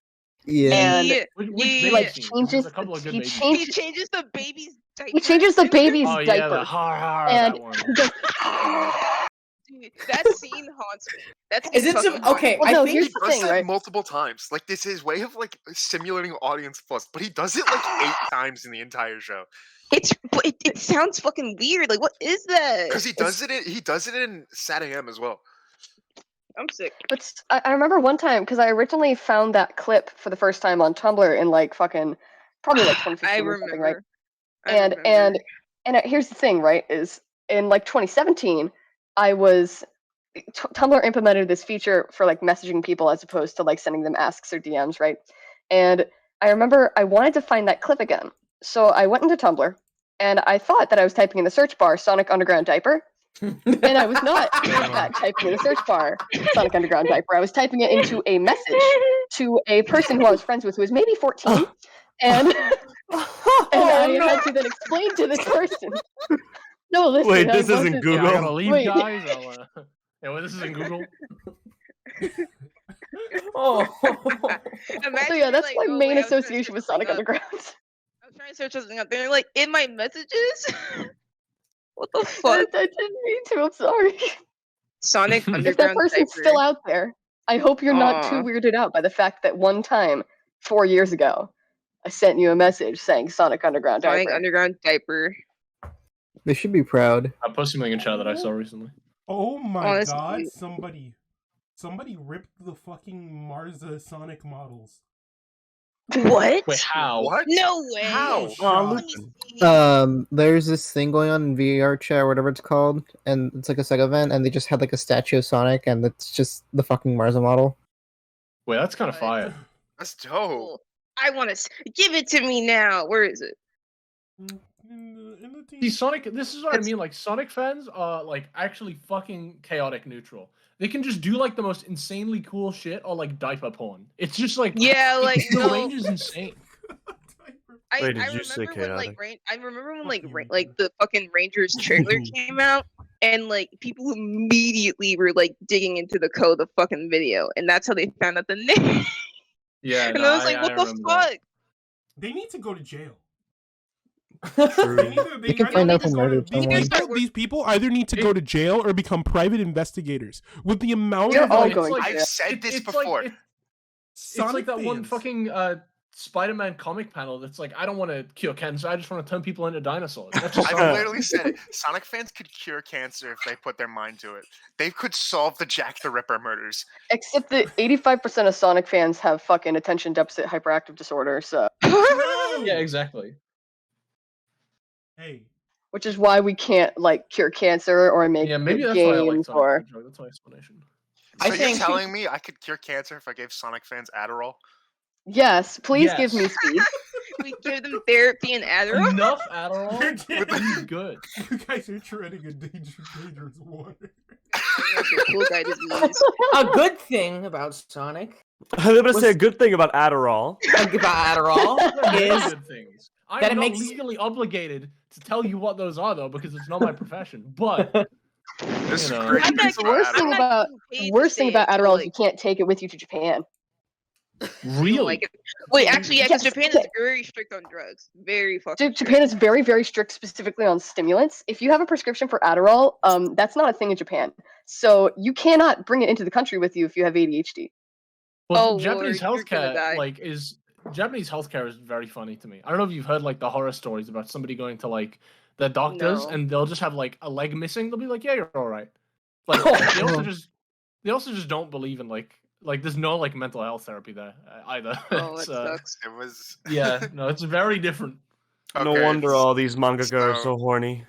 Yeah. and Which Yeah. baby like scene? changes There's a couple of good he baby changes- He changes the baby's diaper. he changes the baby's Oh yeah, diaper. the har And that one. he goes, Dude, that scene haunts me. That's Is it fucking some- haunts okay, me. Well, I no, think here's He the does thing, that right? multiple times. Like, this is his way of like simulating audience plus, but he does it like 8 times in the entire show. But it sounds fucking weird. Like, what is that? Because he does it in Sat AM as well. I'm sick. But I remember one time because I originally found that clip for the first time on Tumblr in like fucking probably like 2015 I or something, right? remember. And here's the thing, right? Is in like 2017, I was Tumblr implemented this feature for like messaging people as opposed to like sending them asks or DMs, right? And I remember I wanted to find that clip again, so I went into Tumblr and I thought that I was typing in the search bar Sonic Underground diaper, and I was not typing in the search bar Sonic Underground diaper. I was typing it into a message to a person who I was friends with who was maybe 14, and I had to then explain to this person. No, listen. Wait, I this isn't wasn't- Google. Yeah, I gotta leave, Wait. guys. Yeah, well, this isn't Google. Oh. So yeah, that's my main association with Sonic Underground. I was trying to search something up. They're like, in my messages? What the fuck? I didn't mean to. I'm sorry. Sonic If that Underground person's diaper. still out there, I hope you're not too Aw. weirded out by the fact that one time, 4 years ago, I sent you a message saying Sonic Underground Sonic diaper. Underground diaper. They should be proud. I posted something in chat that I saw recently. Oh my that's god, cute. somebody ripped the fucking Marza Sonic models. What? Wait, how? What? No way. How? Let me see. There's this thing going on in VR chat or whatever it's called, and it's like a Sega event, and they just had like a statue of Sonic, and it's just the fucking Marza model. Wait, that's kind of fire. That's dope. Cool. I want to give it to me now. Where is it? In the team. See, Sonic. This is what I It's- mean. Like, Sonic fans are like actually fucking chaotic neutral. They can just do like the most insanely cool shit or like diaper porn. It's just like Yeah, like the no. range is insane. I Wait, did you say remember when like chaotic? I remember when Fuck you. like the fucking Rangers trailer came out, and like people immediately were like digging into the code of fucking video, and that's how they found out the name. Yeah, And no, I was like, what the remember that. fuck? They need to go to jail. True. You can find out the murder someone. These people either need to go to jail or become private investigators. With the amount You're of all like, going I've to. said this It's before. Like, it's Sonic like that one fans. fucking Spider-Man comic panel that's like, I don't want to cure cancer, I just want to turn people into dinosaurs. That's just I've literally said it. Sonic fans could cure cancer if they put their mind to it. They could solve the Jack the Ripper murders. Except that 85% of Sonic fans have fucking attention deficit hyperactive disorder, so. Yeah, exactly. Hey. Which is why we can't like cure cancer or make maybe that's games why I like Sonic or. the Hedgehog. That's my explanation. So you're telling me I could cure cancer if I gave Sonic fans Adderall? Yes, please give me Yes. speed. We give them therapy and Adderall. Enough Adderall would be good. You guys are treading a dangerous water. Cool guy disease. A good thing about Sonic, I'm gonna say a good thing about Adderall. about Adderall, is Good things. I'm that it not makes- legally obligated to tell you what those are, though, because it's not my profession. But This You know. great I'm not news The about worst thing Adderall. about paid worst to thing say about it, so, Adderall is like, you can't take it with you to Japan. really, like it. Wait, actually, yeah, because Yes, Japan okay. is very strict on drugs. Very fucking. Japan is very, very strict specifically on stimulants. If you have a prescription for Adderall, that's not a thing in Japan. So you cannot bring it into the country with you if you have ADHD. well, Oh, Japanese Lord, you're gonna die. healthcare Japanese healthcare is very funny to me. I don't know if you've heard like the horror stories about somebody going to like the doctors No. and they'll just have like a leg missing. They'll be like, "Yeah, you're all right." Like they also just don't believe in like there's no like mental health therapy there either. Oh, It's, that sucks. It was. yeah, no, it's very different. No Okay, wonder all these mangaka are so- so horny.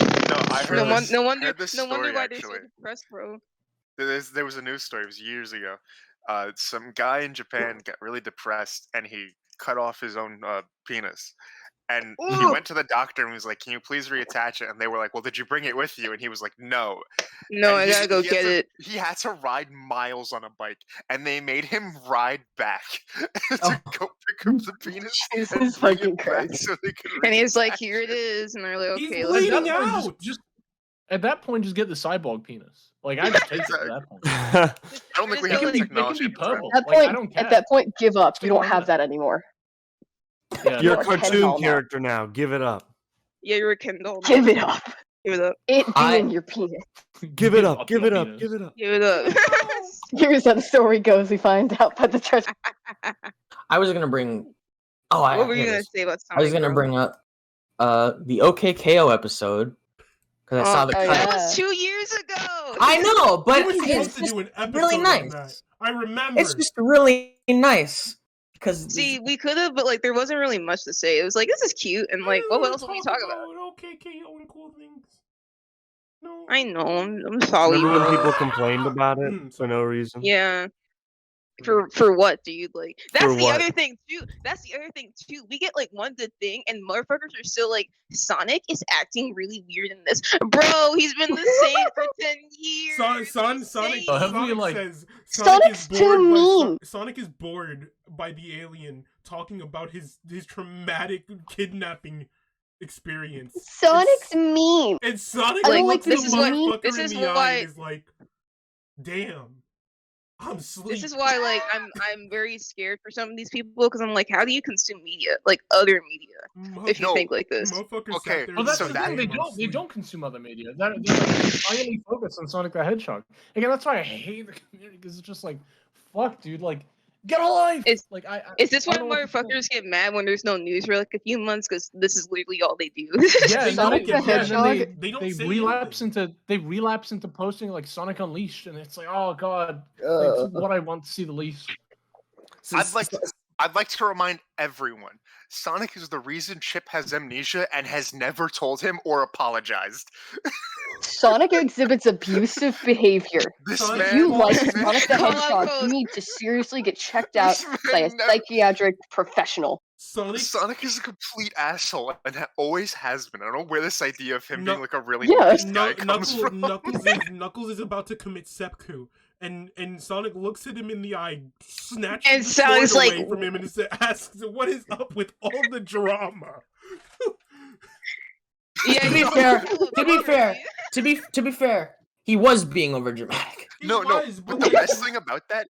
No, I heard No, this, no wonder. heard this No wonder story, why they're actually. so depressed, bro. There was a news story. It was years ago. Some guy in Japan got really depressed, and he cut off his own penis. And he went to the doctor and was like, "Can you please reattach it?" And they were like, "Well, did you bring it with you?" And he was like, "No." No, And I gotta go get it. He had to ride miles on a bike, and they made him ride back to Oh. go pick up the penis and Jesus bring fucking it back Christ. so they could. And he's like, reattach "Here it is," and they're like, He's "Okay, At let's bleeding that go." point, out. just at that point, just get the cyborg penis. Like I just take it at that point. I don't think we It have can the be- it can technology. be for that. purple. At that Like, I point, don't care. at that point, give up. Just You go don't on have that. that anymore. Yeah, You're no, a Ken cartoon doll now. character now. Give it up. Yeah, you're a Kindle. Give it up. Give it up. It I- being your penis. Give it up. Give your it up. penis. Give it up. Give it up. Here's how the story goes. We find out by the treasure. I was gonna bring. Oh, What were here you it gonna is. say about I was Sonic? gonna bro? bring up the OKKO episode because I saw the Oh, cut. That yeah. was 2 years ago. I know, but We were supposed it's to just do an episode really on nice. that. I remember. It's just really nice because See, we could have, but like there wasn't really much to say. It was like this is cute, and like what else will we talk about? Okay, and cool things. No. I know. I'm sorry. Remember when bro. people complained about it for no reason? Yeah. For what, dude? Like that's For the what? other thing too. That's the other thing too. We get like one good thing, and motherfuckers are still like, Sonic is acting really weird in this. Bro, he's been the same for 10 years. Sonic So have we, Sonic like- says Sonic's too mean. Sonic is bored by the alien talking about his traumatic kidnapping experience. Sonic's mean. And Sonic I don't looks like the this is what- motherfucker this in is the eye why- and is like, "Damn, I'm sleeping." This is why, like, I'm very scared for some of these people because I'm like, how do you consume media, like other media, if you No, think like this? Motherfucker Okay, sat there Well, and that's So the said, thing. They "Damn, I'm don't. They sleeping." don't consume other media. They're like, entirely focused on Sonic the Hedgehog. Again, that's why I hate the community because it's just like, fuck, dude. Like, get a life. Is- like I. Is this I why don't know what to say. motherfuckers get mad when there's no news for like a few months? Because this is literally all they do. Yeah, They Sonic don't the get- and then Hedgehog. They don't they say relapse anything. into posting like Sonic Unleashed, and it's like, oh god, Uh, like, what I want to see the least. I'd like to remind everyone, Sonic is the reason Chip has amnesia and has never told him or apologized. Sonic exhibits abusive behavior. This Sonic- If man, you like this man- Sonic the Come on, Hedgehog, folks. you need to seriously get checked out This by a man never- psychiatric professional. Sonic is a complete asshole and always has been. I don't know where this idea of him No- being like a really Yeah. nice guy comes Knuckles, from. Knuckles is about to commit seppuku, and Sonic looks at him in the eye, snatches And the Sonic's sword like- away from him, and asks, "What is up with all the drama?" Yeah, To be he's fair- like, "Oh, to be sorry." fair, to be fair, he was being overdramatic. He No, was, but but the like- best thing about that.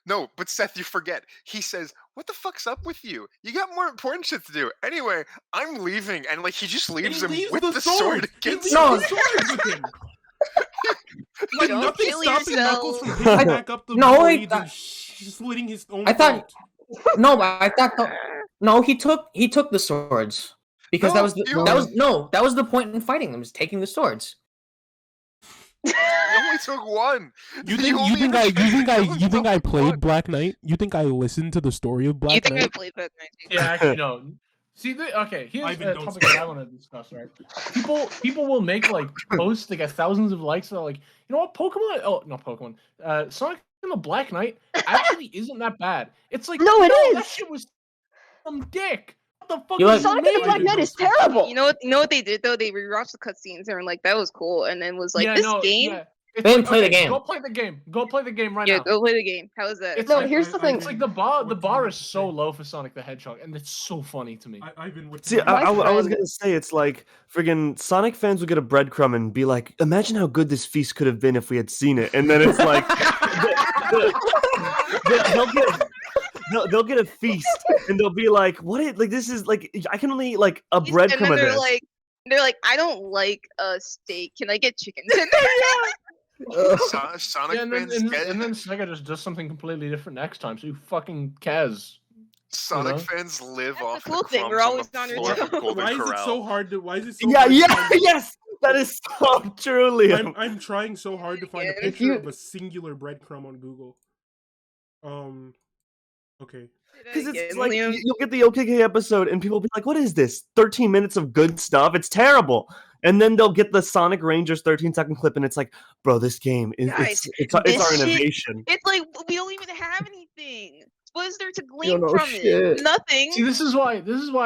No, but Seth, you forget. He says, "What the fuck's up with you? You got more important shit to do." Anyway, I'm leaving, and like he just leaves him with the sword He against leaves No. the sword with him. Like Don't nothing kill stopping Knuckles yourself. from picking back up the No, blades I- and slitting his own I thought- throat. No, but I thought no, he took the swords because No, that was the point in fighting them, was taking the swords. He only took one. You He think only I took played one. Black Knight? You think I listened to the story of You Black think I Knight? played Black Knight? Yeah, actually, no. See, okay, here's Ivan, a don't topic that start. I want to discuss, right? People will make, like, posts that get thousands of likes, they're like, you know what, Pokemon, oh, not Pokemon, Sonic and the Black Knight actually isn't that bad. It's like, No, it that is. shit was some dick. What the fuck You is like- Sonic and the Black Knight is terrible. You know what they did though? They rewatched the cutscenes and were like, "That was cool," and then was like, yeah, "This no, game." Yeah. It's They didn't like, play the okay, game. Go play the game. Go play the game right Yeah, now. go play the game. How is that? It's No, like, here's the thing. it's like the bar What do you is have to so say? low for Sonic the Hedgehog, and it's so funny to me. Ivan, what? See, I was friend- gonna say it's like friggin' Sonic fans would get a breadcrumb and be like, "Imagine how good this feast could have been if we had seen it," and then it's like they'll get a feast and they'll be like, "What? Like this is like I can only eat like a And breadcrumb then of they're this." like, "I don't like steak. Can I get chicken?" Sonic Yeah, and fans then, get and then Sega just does something completely different next time. So who fucking cares? Sonic know? fans live That's off the cool the thing, crumbs we're on always the on our floor of the toes. Golden Why is it Corral. so hard to? Why is it so? Yeah, hard to yeah, find- yes, that is so true, Liam. I'm trying so hard to find a If picture you- of a singular breadcrumb on Google. Okay. Because it's Again, like Liam. you'll get the OKK episode and people will be like, "What is this? 13 minutes of good stuff? It's terrible." And then they'll get the Sonic Rangers 13-second clip, and it's like, "Bro, this game is Guys, it's our this shit- innovation." It's like we don't even have anything. What is there to Yo, glean no from shit. it? Nothing. See, this is why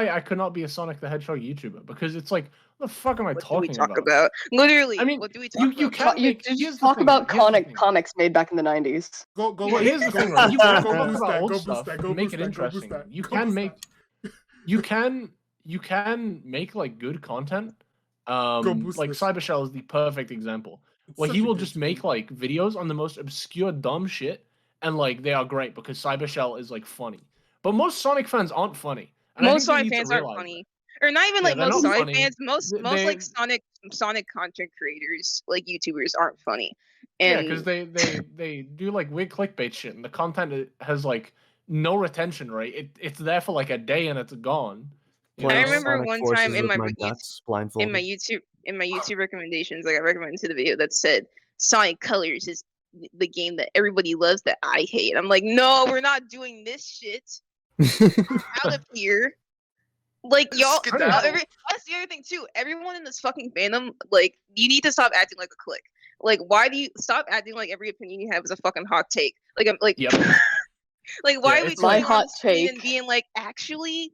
I could not be a Sonic the Hedgehog YouTuber, because it's like, what the fuck am I What do we talking talk about? Literally, I mean, what do we you talk about? can't You make- here's just the talk thing, about here's the thing. comics made back in the 90s. Go Well, here's the go- thing, right? You go can boost talk about that, old go boost stuff that, go and make boost it that, go boost interesting. that, You go can boost make, you can make like good content. boost Like this. Cybershell is the perfect example. It's Where such he a will good just tweet. make like videos on the most obscure dumb shit, and like they are great because Cybershell is like funny. But most Sonic fans aren't funny. And I Most think they Sonic need to fans aren't realize funny, or not even Yeah, like they're most not Sonic funny. fans. Most They- like Sonic content creators, like YouTubers, aren't funny. Yeah, And because they do like weird clickbait shit, and the content has like no retention rate. It's there for like a day and it's gone. You I know? remember Sonic one Forces time in with my nuts blindfolded. in my YouTube recommendations, like I recommended to the video that said Sonic Colors is the game that everybody loves that I hate. I'm like, no, we're not doing this shit. Out of here. Like y'all, Skedaddle. that's the other thing too. Everyone in this fucking fandom, like, you need to stop acting like a clique. Like, why do you stop acting like every opinion you have is a fucking hot take? Like, I'm like, Yep. like, why Yeah, are we it's my turning on hot the screen and take. being like, actually,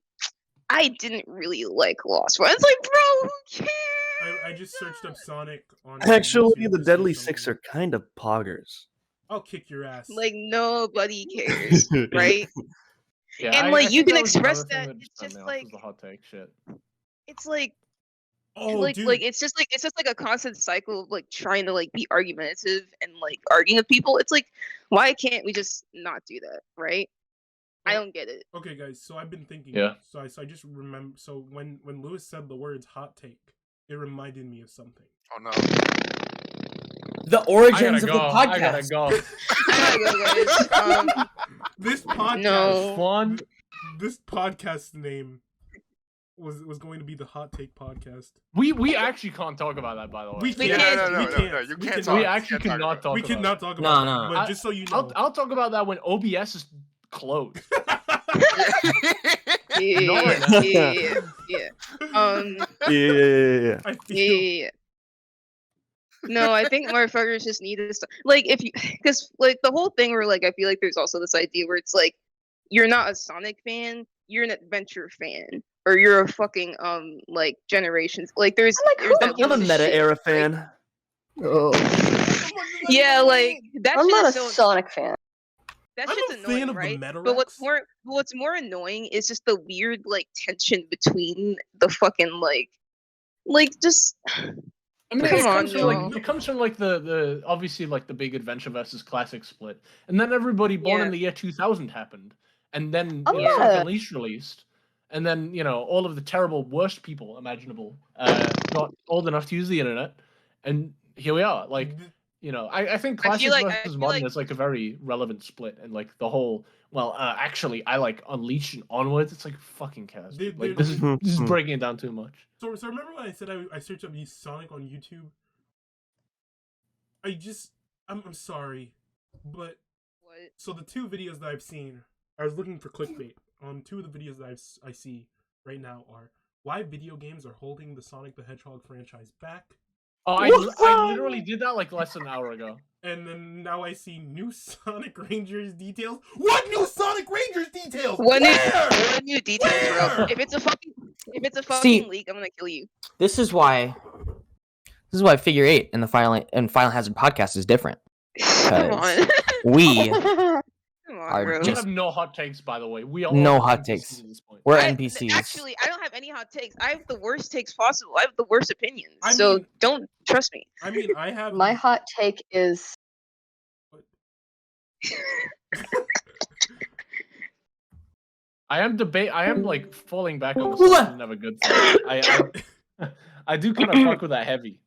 I didn't really like Lost World. It's like, bro, who cares? I just searched up Sonic on. Actually, YouTube the to see Deadly something. Six are kind of poggers. I'll kick your ass. Like, nobody cares, right? Yeah, And, I like, you think can that was another express thing that. just It's turned just me off, like- was the hot take shit. It's like, oh, dude. like it's just like a constant cycle of like trying to like be argumentative and like arguing with people. It's like, why can't we just not do that, right? I don't get it. Okay, guys. So I've been thinking. Yeah. So I just remember. So when Lewis said the words "hot take," it reminded me of something. Oh no. The I origins gotta of the go. I gotta podcast. go. I gotta go, guys. This podcast. No. Fun. This podcast name was going to be the Hot Take Podcast. We actually can't talk about that, by the way. We We can't. can't- we No, can't. you We can't cannot. talk. We You actually can't talk cannot about talk We about cannot it. talk No, about no. it. But just so you know. I'll talk about that when OBS is closed. Yeah, No, yeah, no. yeah, yeah, yeah. Yeah. I feel. Yeah. No, I think motherfuckers just need to stop. Like, if you, because like the whole thing where like I feel like there's also this idea where it's like you're not a Sonic fan, you're an adventure fan, or you're a fucking like Generations. Like there's, I'm like, there's who that I'm a weird meta shit, era right? fan. Oh. Yeah, like that I'm shit not a is so Sonic fan. that I'm shit's a fan annoying, of the right? meta But Rex. what's more annoying is just the weird like tension between the fucking like just I mean, Come it on, comes from no. like it comes from like the obviously like the big adventure versus classic split, and then everybody born in Yeah. the year 2000 happened, and then Oh, you know, Sonic yeah. Unleashed released, and then you know all of the terrible worst people imaginable not old enough to use the internet, and here we are. Like you know, I think I classic feel like- I versus feel modern like- is like a very relevant split, and like the whole well, actually, I like Unleashed and onwards. It's like fucking cares. Dude, Like dude. this is breaking it down too much. So remember when I said I searched up Sonic on YouTube? I'm sorry, but What? so the two videos that I've seen, I was looking for clickbait. Two of the videos that I see right now are why video games are holding the Sonic the Hedgehog franchise back. Oh, I literally did that like less than an hour ago. And then now I see new Sonic Rangers details. What new Sonic Rangers details? What Where? new details, bro? Where? If it's a fucking See- leak, I'm gonna kill you. This is why Figure Eight and the Final Hazard podcast is different. Come on. We Come on, are bro. We just have no hot takes, by the way. We are No all hot NPCs takes. at this point. we're I- NPCs. Actually, I don't have any hot takes. I have the worst takes possible. I have the worst opinions. I So mean- don't trust me. I mean, I have My hot take is I am like falling back on the Sonic was never good thing. I do kind of fuck with that heavy.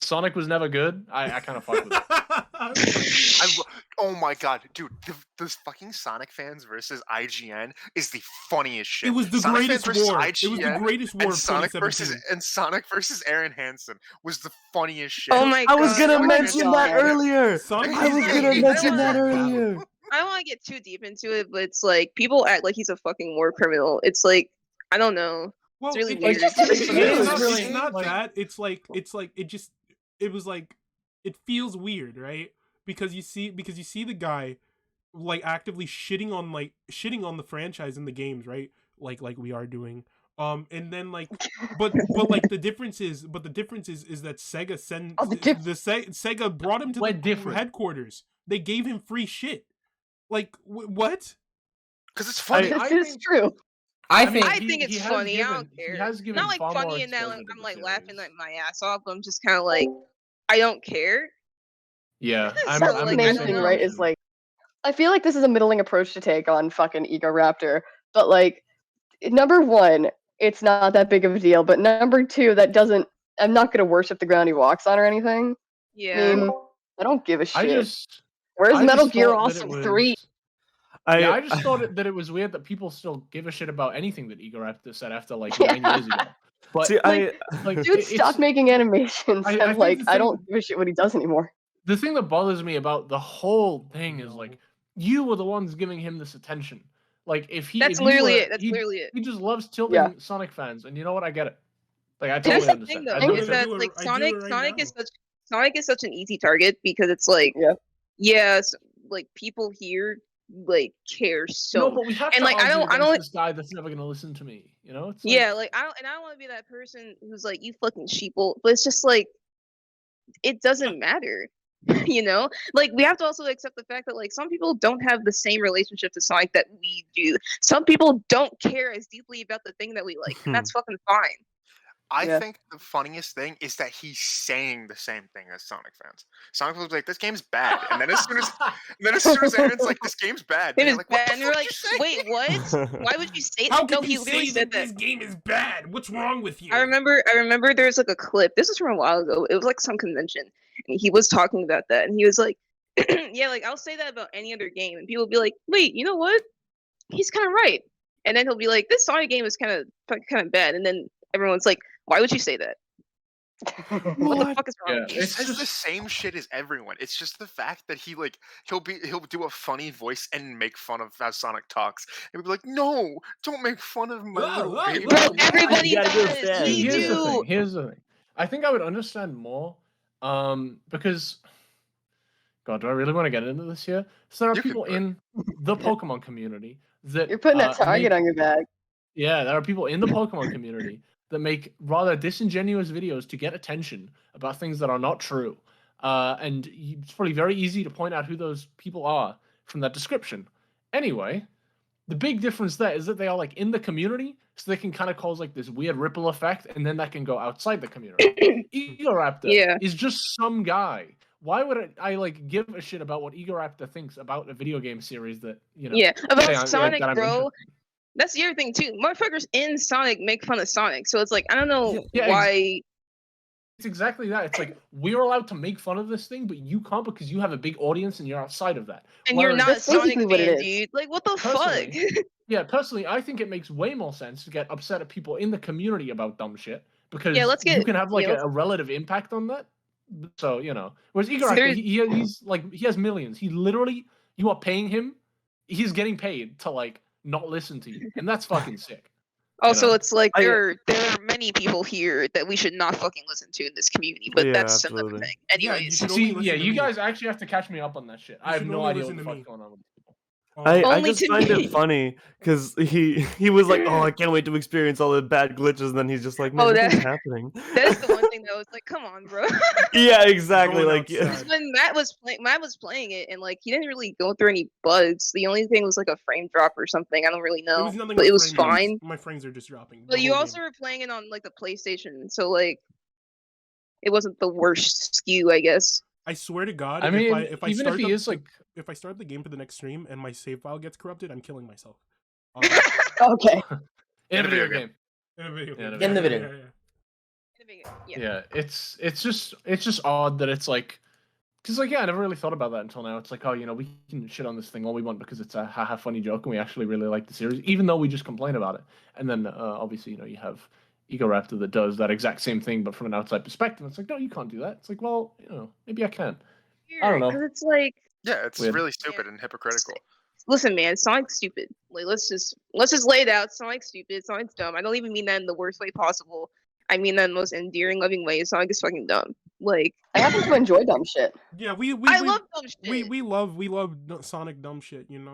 Sonic was never good. I kind of fuck with it. Oh my god, dude, those fucking Sonic fans versus IGN is the funniest shit. It was the Sonic greatest fans versus war. It was the IGN greatest war and of Sonic 2017. Sonic versus Aaron Hansen was the funniest shit. Oh my I was God. gonna Oh my mention that God. earlier. Sonic I was gonna mention that earlier. I don't want to get too deep into it, but it's like people act like he's a fucking war criminal. It's like I don't know. Well, really it- weird. it's It's not, really, it's not like- that. It's like it was like it feels weird, right? Because you see the guy like actively shitting on the franchise in the games, right? Like we are doing. And then like, but like the difference is that Sega Sega brought him to We're the different. headquarters. They gave him free shit. Like what? Because it's funny. this is true. I mean, think I he- think he it's has funny. I given- don't care. he has given Not like far more funny and that exposure like, to I'm the like laughing series. like my ass off. I'm just kind of like I don't care. Yeah, I'm, So, That's I'm the like, main I the don't thing, same know. right? Is person. like, I feel like this is a middling approach to take on fucking Ego Raptor, but like, number one, it's not that big of a deal. But number two, I'm not gonna worship the ground he walks on or anything. Yeah. I mean, I don't give a shit. I just Where's I Metal just Gear thought that it Awesome 3? was- Yeah, I just thought that it was weird that people still give a shit about anything that Ego Raptor said after like 9 years ago. But See, like, Dude, it's- stop making animations. I And think like, the I thing- don't give a shit what he does anymore. the thing that bothers me about the whole thing is like you were the ones giving him this attention. Like if That's if he literally were- it. That's he, literally it. he just loves tilting Yeah. Sonic fans, and you know what? I get it. Like I And totally that's the understand. thing though, I do is it. that do it- like I do it right Sonic now. is such an easy target because it's like like people here like care so No, but we have and, to like, I argue don't- against this guy that's never gonna listen to me. You know? It's like, yeah, like I don't want to be that person who's like you fucking sheeple, but it's just like it doesn't matter. You know, like we have to also accept the fact that like some people don't have the same relationship to Sonic that we do. Some people don't care as deeply about the thing that we like, and that's fucking fine. I Yeah. think the funniest thing is that he's saying the same thing as Sonic fans. Sonic fans are like, "This game's bad," and then as soon as Aaron's like, "This game's bad," It they're is like, "What bad, the and you're fuck like, you say?" wait, what? Why would you say How that? No, can he you literally say said that that. this game is bad? What's wrong with you? I remember there's like a clip. This was from a while ago. It was like some convention, and he was talking about that, and he was like, "Yeah, like I'll say that about any other game," and people will be like, "Wait, you know what? He's kind of right." And then he'll be like, "This Sonic game is kind of bad," and then everyone's like, "Why would you say that? What the fuck is wrong Yeah, with He you?" it's says the just- same shit as everyone. It's just the fact that he'll do a funny voice and make fun of how Sonic talks. And we'll be like, "No, don't make fun of my Whoa, little whoa, baby." whoa. Bro, everybody You gotta go does. fast. We Here's the thing. do. Here's the thing. I think I would understand more, because, God, do I really want to get into this here? So there are You can people do it. in the Pokemon community that You're putting that target make- on your back. Yeah, there are people in the Pokemon community that make rather disingenuous videos to get attention about things that are not true. And it's probably very easy to point out who those people are from that description. Anyway, the big difference there is that they are like in the community, so they can kind of cause like this weird ripple effect, and then that can go outside the community. Egoraptor Yeah. is just some guy. Why would I like give a shit about what Egoraptor thinks about a video game series that Yeah, say about I'm- Sonic, that I'm bro. interested in? That's the other thing too. Motherfuckers in Sonic make fun of Sonic, so it's like I don't know Yeah, why. It's exactly that. It's like we're allowed to make fun of this thing, but you can't because you have a big audience and you're outside of that. And you're not a That's basically Sonic what it fan, is. dude. Like, what the Personally, fuck? Yeah, personally, I think it makes way more sense to get upset at people in the community about dumb shit because Yeah, let's you get- can have like yeah, let's- a relative impact on that. So whereas There- Igor, he's like he has millions. He literally, you are paying him. He's getting paid to like not listen to you, and that's fucking sick. Also, know? it's like there are many people here that we should not fucking listen to in this community, but Yeah, that's another absolutely. thing. Yeah, you Anyways, should only See, listen yeah, to you me. guys actually have to catch me up on that shit. I have should no only idea what listen the to fuck's me. going on with people. I Only just to find me. it funny because he was like, "Oh, I can't wait to experience all the bad glitches," and then he's just like, "Man, Oh, nothing's that- happening." that is the one thing that was like, come on, bro. Yeah, exactly. Going Like, outside. When Matt was playing it, and like he didn't really go through any bugs. The only thing was like a frame drop or something. I don't really There know, was nothing but with it was frame drops. fine. My frames are just dropping. But the you whole also game. were playing it on like the PlayStation, so like it wasn't the worst skew, I guess. I swear to God, I mean, if I even start if he the, is like, if I start the game for the next stream and my save file gets corrupted, I'm killing myself. Okay. in a video game. In a video. Yeah, game. in the video. Yeah. Yeah, it's just odd that it's like, because like I never really thought about that until now. It's like, oh, we can shit on this thing all we want because it's a haha funny joke and we actually really like the series, even though we just complain about it. And then obviously you have Ego Raptor that does that exact same thing but from an outside perspective. It's like, no, you can't do that. It's like, well, maybe I can. I don't know. Because it's like, Yeah, it's Weird. really stupid and hypocritical. listen, man, Sonic's stupid. Like, let's just lay it out. Sonic's stupid. Sonic's dumb. I don't even mean that in the worst way possible. I mean that in the most endearing, loving way. Sonic is fucking dumb. Like, I happen to enjoy dumb shit. Yeah, we I love dumb shit. we love Sonic dumb shit, and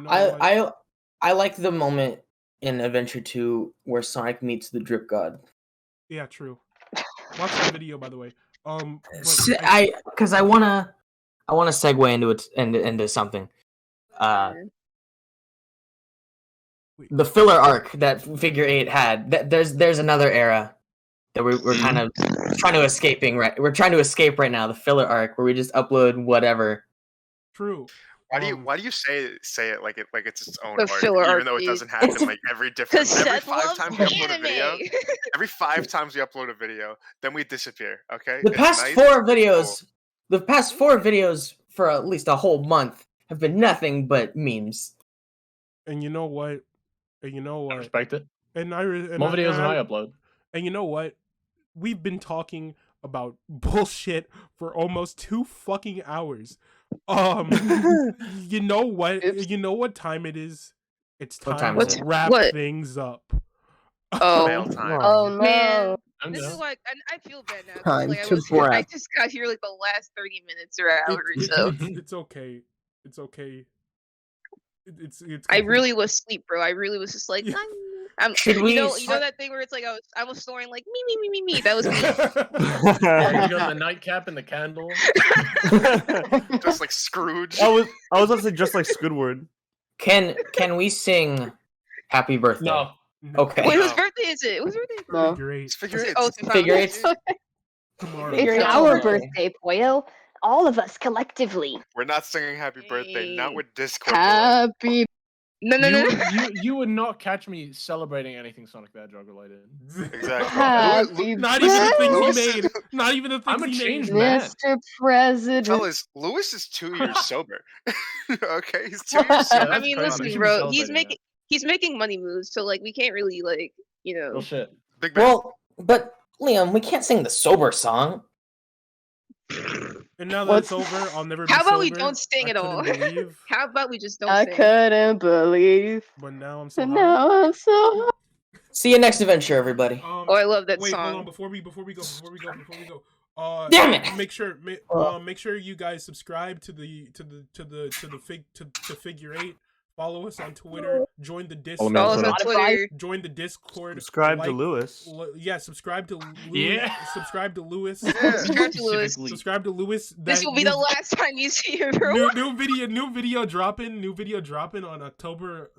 what? I like the moment in Adventure 2 where Sonic meets the Drip God. Yeah, true. Watch that video, by the way. But Because I wanna segue into it into something. The filler arc that Figure 8 had. There's another era that we're kind of trying to escaping right. We're trying to escape right now. The filler arc where we just upload whatever. True. Why do you say it like it's its own The arc, filler even arc, though it dude. doesn't happen like every different Because every Seth 5 loves times we upload a anime. video? Every 5 times we upload a video, then we disappear. Okay. The It's past nice, four it's videos, cool. the past 4 videos for at least a whole month have been nothing but memes. And you know what? I respect it. And More videos than I upload. And you know what? We've been talking about bullshit for almost 2 fucking hours. You know what? Oops. You know what time it is? It's What time time is to it? wrap What? things up. Mail Oh, time. Oh no. man. I'm This done. is like, I feel bad now. 'cause, Time like, to I wrap. just got here like the last 30 minutes or hour or so. It's okay. It's okay. It's I complete- really was asleep, bro. I really was just like, Yeah. I'm, Should you we know start- that thing where it's like I was snoring like me. That was me. Yeah, you got the nightcap and the candle. Just like Scrooge. I was about to say just like Squidward. Can we sing Happy Birthday? No. Okay. Wait, whose No. birthday is it? Whose birthday? No. Great. It's Figure Eight. Oh, it's Figure Eight's Tomorrow. It's Figure our Eight. birthday, Poyo. All of us collectively. We're not singing Happy Birthday. Not Hey. with Discord. delay. Happy. No. You would not catch me celebrating anything Sonic the Hedgehog related. Exactly. Happy Not even the things Lewis- he made. Not even the things I'm a he changed made. man. Mr. President. Fellas, Lewis is 2 years sober. Okay, he's 2 years sober. Yeah, I that's mean, crazy. We listen, should be bro. celebrating He's making money moves, so like we can't really like Real shit. Big man. Well, but Liam, we can't sing the sober song. And now that it's over, I'll never be How about we sober. don't sing I at all? couldn't believe, How about we just don't I sing? couldn't believe. but now I'm so And high. now I'm so. See you next adventure, everybody. Oh, I love that Wait, hold on. song. Before we go. Damn it! Make sure you guys subscribe to Figure Eight. Follow us on Twitter. Join the Follow me on Follow us on Twitter. Join the Discord. Subscribe to like- Lewis. Yeah, subscribe to Lewis. Yeah. Subscribe to Lewis. Subscribe to Lewis. Specifically. Subscribe to Lewis. This will be the last time you see him, bro. New video dropping on October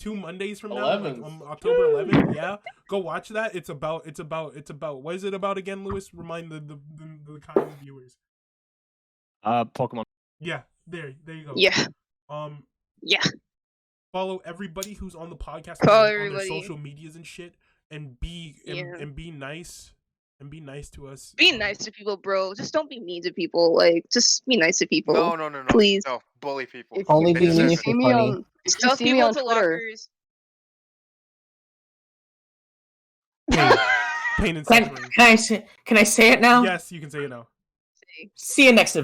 2 Mondays from now. 11th. On October 11th. Yeah, go watch that. It's about. What is it about again, Lewis? Remind the kind of viewers. Pokemon. Yeah, there you go. Yeah. Yeah. Follow everybody who's on the podcast Follow on their everybody. social medias and shit, and be Yeah. and be nice And be nice to us. Be nice to people, bro. Just don't be mean to people. Like, just be nice to people. No, Please. No, bully people. If, Only if be you mean deserve if see you're me funny. on, if you Stuff see me people on to Twitter, lockers. Pain and Can, suffering. can I say it now? Yes, you can say it now. See you next